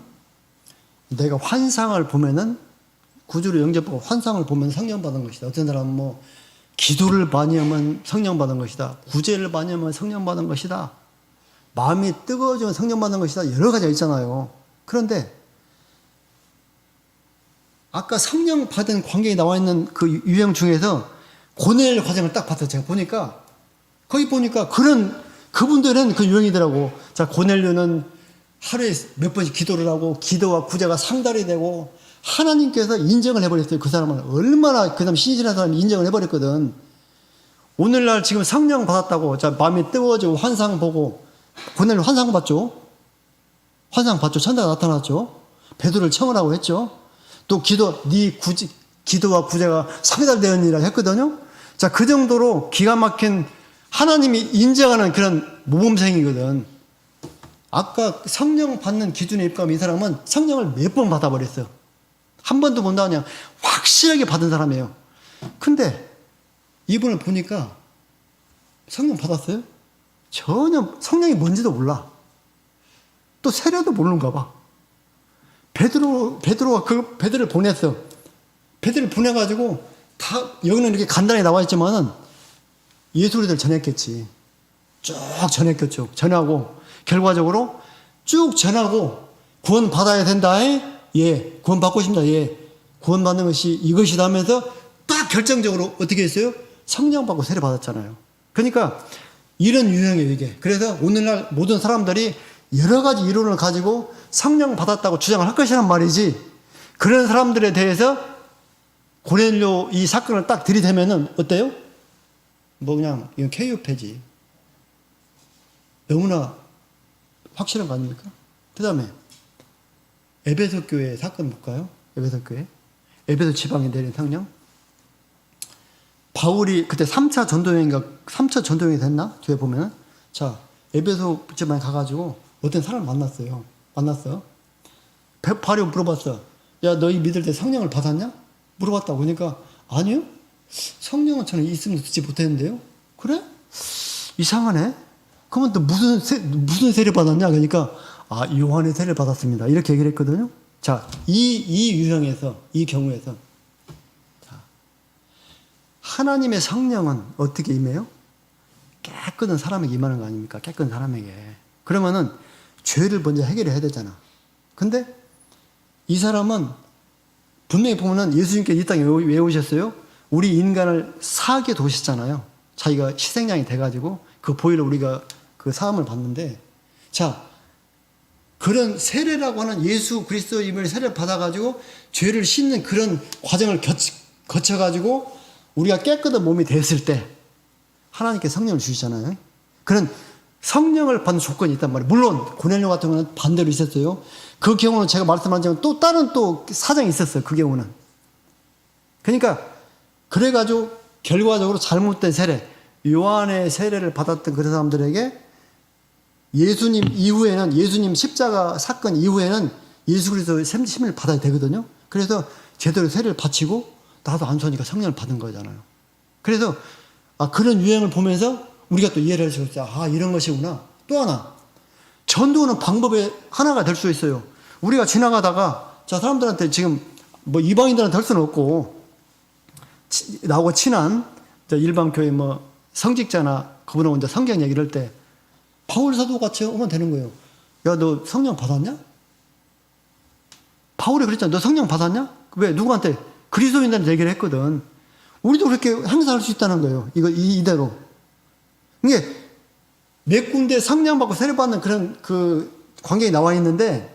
내가 환상을 보면은, 구주로 영접하고 환상을 보면 성령 받은 것이다. 어떤 사람은 뭐, 기도를 많이 하면 성령 받은 것이다. 구제를 많이 하면 성령 받은 것이다. 마음이 뜨거워지면 성령 받은 것이다. 여러 가지가 있잖아요. 그런데, 아까 성령 받은 관계에 나와 있는 그 유형 중에서 고넬 과정을 딱 봤어요. 제가 보니까, 거기 보니까 그분들은 그 유형이더라고. 자, 고넬료는 하루에 몇 번씩 기도를 하고 기도와 구제가 상달이 되고 하나님께서 인정을 해버렸어요. 그 사람은 얼마나 그 사람 신실한 사람이 인정을 해버렸거든. 오늘날 지금 성령 받았다고 자 마음이 뜨거워지고 환상 보고 고넬료 환상 봤죠? 환상 봤죠? 천사가 나타났죠? 베드로를 청하라고 했죠? 또 기도와 구제가 상달되었니라 했거든요. 자, 그 정도로 기가 막힌 하나님이 인정하는 그런 모범생이거든. 아까 성령 받는 기준에 입각한 이 사람은 성령을 몇 번 받아버렸어요. 한 번도 본다 그냥 확실하게 받은 사람이에요. 근데 이분을 보니까 성령 받았어요? 전혀 성령이 뭔지도 몰라. 또 세례도 모르는가 봐. 베드로가 베드로를 보냈어. 베드로를 보내가지고 다 여기는 이렇게 간단히 나와 있지만은 예수 그리스도를 전했겠지. 쭉 전했겠죠. 전하고 결과적으로 쭉 전하고 구원 받아야 된다. 예. 구원 받고 싶다. 예. 구원 받는 것이 이것이다 하면서 딱 결정적으로 어떻게 했어요? 성령 받고 세례 받았잖아요. 그러니까 이런 유형이에요, 이게. 그래서 오늘날 모든 사람들이 여러 가지 이론을 가지고 성령 받았다고 주장을 할 것이란 말이지. 그런 사람들에 대해서 고넬료 이 사건을 딱 들이대면은 어때요? 뭐 그냥 이건 KU패지. 너무나 확실한 거 아닙니까? 그 다음에 에베소 교회 사건 볼까요? 에베소 교회. 에베소 지방에 내린 성령. 바울이 그때 3차 전도여행이 됐나? 뒤에 보면은. 자, 에베소 지방에 가가지고 어떤 사람을 만났어. 바울이 물어봤어. 야, 너희 믿을 때 성령을 받았냐? 물어봤다고. 그러니까, 아니요? 성령은 저는 있으면 듣지 못했는데요? 그래? 이상하네? 그러면 또 무슨 세례 받았냐? 그러니까, 아, 요한의 세례를 받았습니다. 이렇게 얘기를 했거든요. 자, 이 경우에서. 자, 하나님의 성령은 어떻게 임해요? 깨끗한 사람에게 임하는 거 아닙니까? 깨끗한 사람에게. 그러면은, 죄를 먼저 해결해야 되잖아. 근데, 이 사람은, 분명히 보면은 예수님께서 이 땅에 왜 오셨어요? 우리 인간을 사하게 도셨잖아요. 자기가 희생양이 돼가지고, 그 보혈로 우리가 그 사함을 받는데, 자, 그런 세례라고 하는 예수 그리스도임을 세례를 받아가지고 죄를 씻는 그런 과정을 거쳐가지고 우리가 깨끗한 몸이 됐을 때 하나님께 성령을 주시잖아요. 그런 성령을 받는 조건이 있단 말이에요. 물론 고넬료 같은 경우는 반대로 있었어요. 그 경우는 제가 말씀하지만 또 다른 또 사정이 있었어요. 그 경우는. 그러니까 그래가지고 결과적으로 잘못된 세례, 요한의 세례를 받았던 그런 사람들에게 예수님 십자가 사건 이후에는 예수 그리스도의 샘심을 받아야 되거든요. 그래서 제대로 세례를 바치고 나도 안수하니까 성령을 받은 거잖아요. 그래서 그런 유행을 보면서 우리가 또 이해를 할 수 있어요. 이런 것이구나. 또 하나, 전도는 방법의 하나가 될 수 있어요. 우리가 지나가다가 자 사람들한테 지금 뭐 이방인들한테 할 수는 없고 나하고 친한 일반 교회 뭐 성직자나 그분하고 이제 성경 얘기를 할 때 바울 사도 같이 오면 되는 거예요. 야, 너 성령 받았냐? 바울이 그랬잖아. 너 성령 받았냐? 왜? 누구한테? 그리스도인들한테 얘기를 했거든. 우리도 그렇게 행사할 수 있다는 거예요. 이대로. 이게 몇 군데 성령 받고 세례 받는 그런 그 관계에 나와 있는데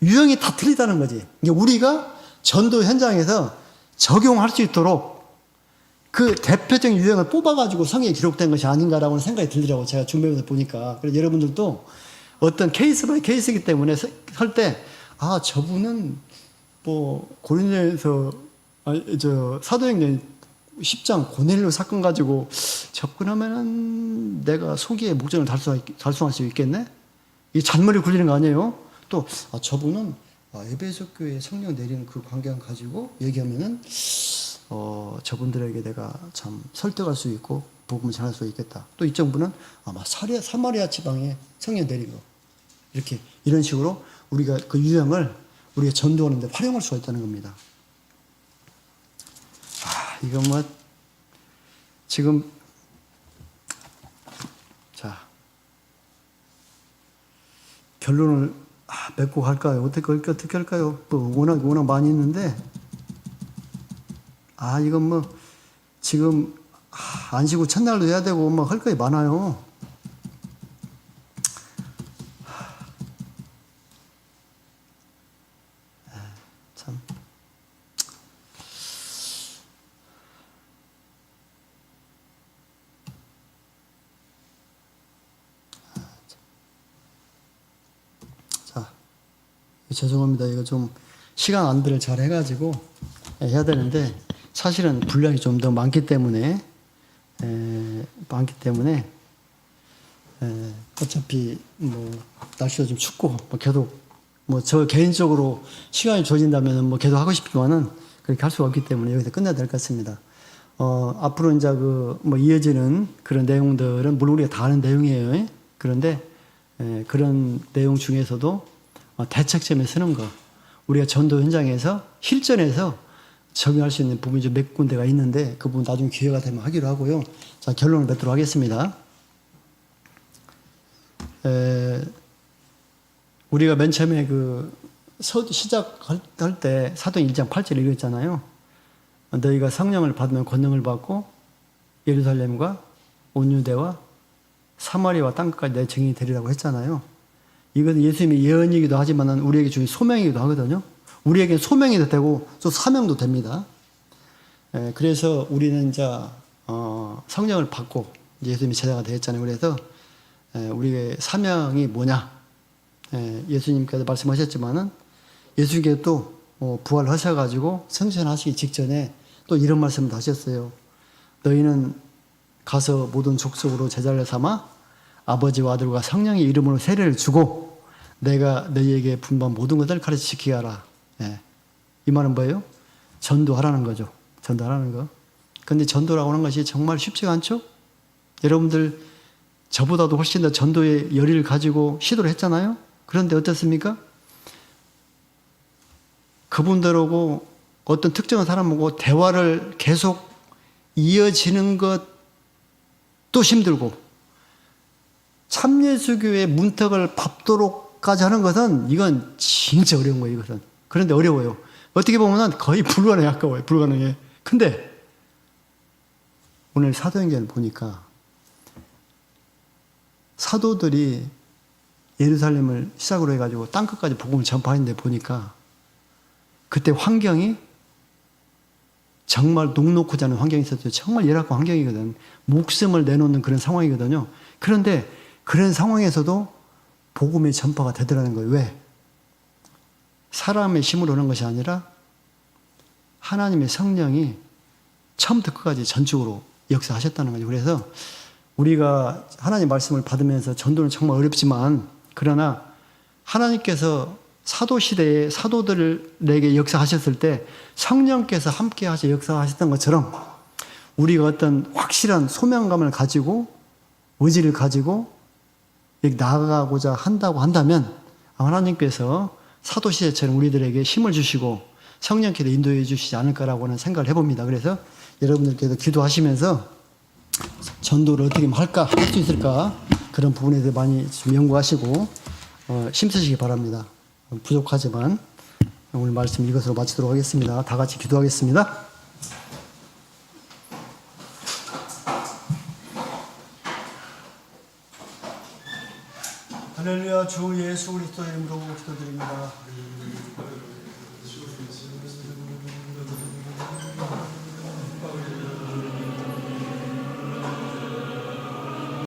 유형이 다 틀리다는 거지. 이게 우리가 전도 현장에서 적용할 수 있도록 그 대표적인 유형을 뽑아가지고 성경에 기록된 것이 아닌가라고 생각이 들더라고요. 제가 준비해서 보니까. 그래서 여러분들도 어떤 케이스 바이 케이스이기 때문에 할 때, 아, 저분은 뭐, 고린도에서, 사도행전 10장 고넬료 사건 가지고 접근하면은 내가 소기의 목적을 달성할 수 있겠네? 이 잔머리 굴리는 거 아니에요? 또, 아, 저분은 에베소 교회에 성령 내리는 그 광경 가지고 얘기하면은, 저분들에게 내가 참 설득할 수 있고, 복음을 전할 수 있겠다. 또 이쪽 분은 아마 사마리아 지방에 성령 내린 거. 이렇게, 이런 식으로 우리가 그 유형을 우리가 전도하는데 활용할 수가 있다는 겁니다. 이건 뭐, 지금, 자, 결론을 맺고 갈까요? 어떻게 할까요? 뭐, 워낙 많이 있는데, 이건 뭐, 지금, 안 쉬고 첫날도 해야 되고, 뭐, 할 거 많아요. 참. 자, 죄송합니다. 이거 좀 시간 안배를 잘 해가지고 해야 되는데 사실은 분량이 좀 더 많기 때문에 어차피 뭐 날씨가 좀 춥고 뭐 계속 뭐 저 개인적으로 시간이 주어진다면 뭐 계속 하고 싶지만은 그렇게 할 수가 없기 때문에 여기서 끝내야 될 것 같습니다. 앞으로 이제 뭐 이어지는 그런 내용들은 물론 우리가 다 아는 내용이에요. 그런데 그런 내용 중에서도 대책점에 쓰는 거, 우리가 전도 현장에서 실전에서 적용할 수 있는 부분이 좀 몇 군데가 있는데 그 부분 나중에 기회가 되면 하기로 하고요. 자, 결론을 맺도록 하겠습니다. 우리가 맨 처음에 시작할 때 사도행 1장 8절에 읽었잖아요. 너희가 성령을 받으면 권능을 받고 예루살렘과 온 유대와 사마리아와 땅끝까지 내 증인이 되리라고 했잖아요. 이건 예수님의 예언이기도 하지만 우리에게 주신 소명이기도 하거든요. 우리에게 소명이 되고 또 사명도 됩니다. 그래서 우리는 이제 성령을 받고 예수님이 제자가 되었잖아요. 그래서 우리의 사명이 뭐냐? 예수님께서 말씀하셨지만은 예수님께서 또 부활하셔가지고 승천하시기 직전에 또 이런 말씀을 하셨어요. 너희는 가서 모든 족속으로 제자를 삼아 아버지와 아들과 성령의 이름으로 세례를 주고 내가 너희에게 분반 모든 것을 가르쳐 지키게 하라. 이 말은 뭐예요? 전도하라는 거죠. 전도하라는 거. 근데 전도라고 하는 것이 정말 쉽지가 않죠? 여러분들 저보다도 훨씬 더 전도의 열의를 가지고 시도를 했잖아요? 그런데 어떻습니까? 그분들하고 어떤 특정한 사람하고 대화를 계속 이어지는 것도 힘들고 참예수교의 문턱을 밟도록까지 하는 것은 이건 진짜 어려운 거예요. 이것은. 그런데 어려워요. 어떻게 보면 거의 불가능해. 아까워요. 불가능해. 근데 오늘 사도행전을 보니까 사도들이 예루살렘을 시작으로 해가지고 땅끝까지 복음을 전파했는데 보니까 그때 환경이 정말 녹록하지 않은 환경이 있었죠. 정말 열악한 환경이거든. 목숨을 내놓는 그런 상황이거든요. 그런데 그런 상황에서도 복음의 전파가 되더라는 거예요. 왜? 사람의 힘으로 오는 것이 아니라 하나님의 성령이 처음부터 끝까지 전적으로 역사하셨다는 거죠. 그래서 우리가 하나님 말씀을 받으면서 전도는 정말 어렵지만 그러나 하나님께서 사도시대에 사도들에게 역사하셨을 때 성령께서 함께 하셔 역사하셨던 것처럼 우리가 어떤 확실한 소명감을 가지고 의지를 가지고 나아가고자 한다고 한다면 하나님께서 사도시대처럼 우리들에게 힘을 주시고 성령께서 인도해 주시지 않을까라고는 생각을 해봅니다. 그래서 여러분들께서 기도하시면서 전도를 어떻게 할까, 할 수 있을까 그런 부분에 대해 많이 좀 연구하시고 힘쓰시기 바랍니다. 부족하지만 오늘 말씀 이것으로 마치도록 하겠습니다. 다 같이 기도하겠습니다. 할렐루야. 주 예수 그리스도 이름으로 기도드립니다.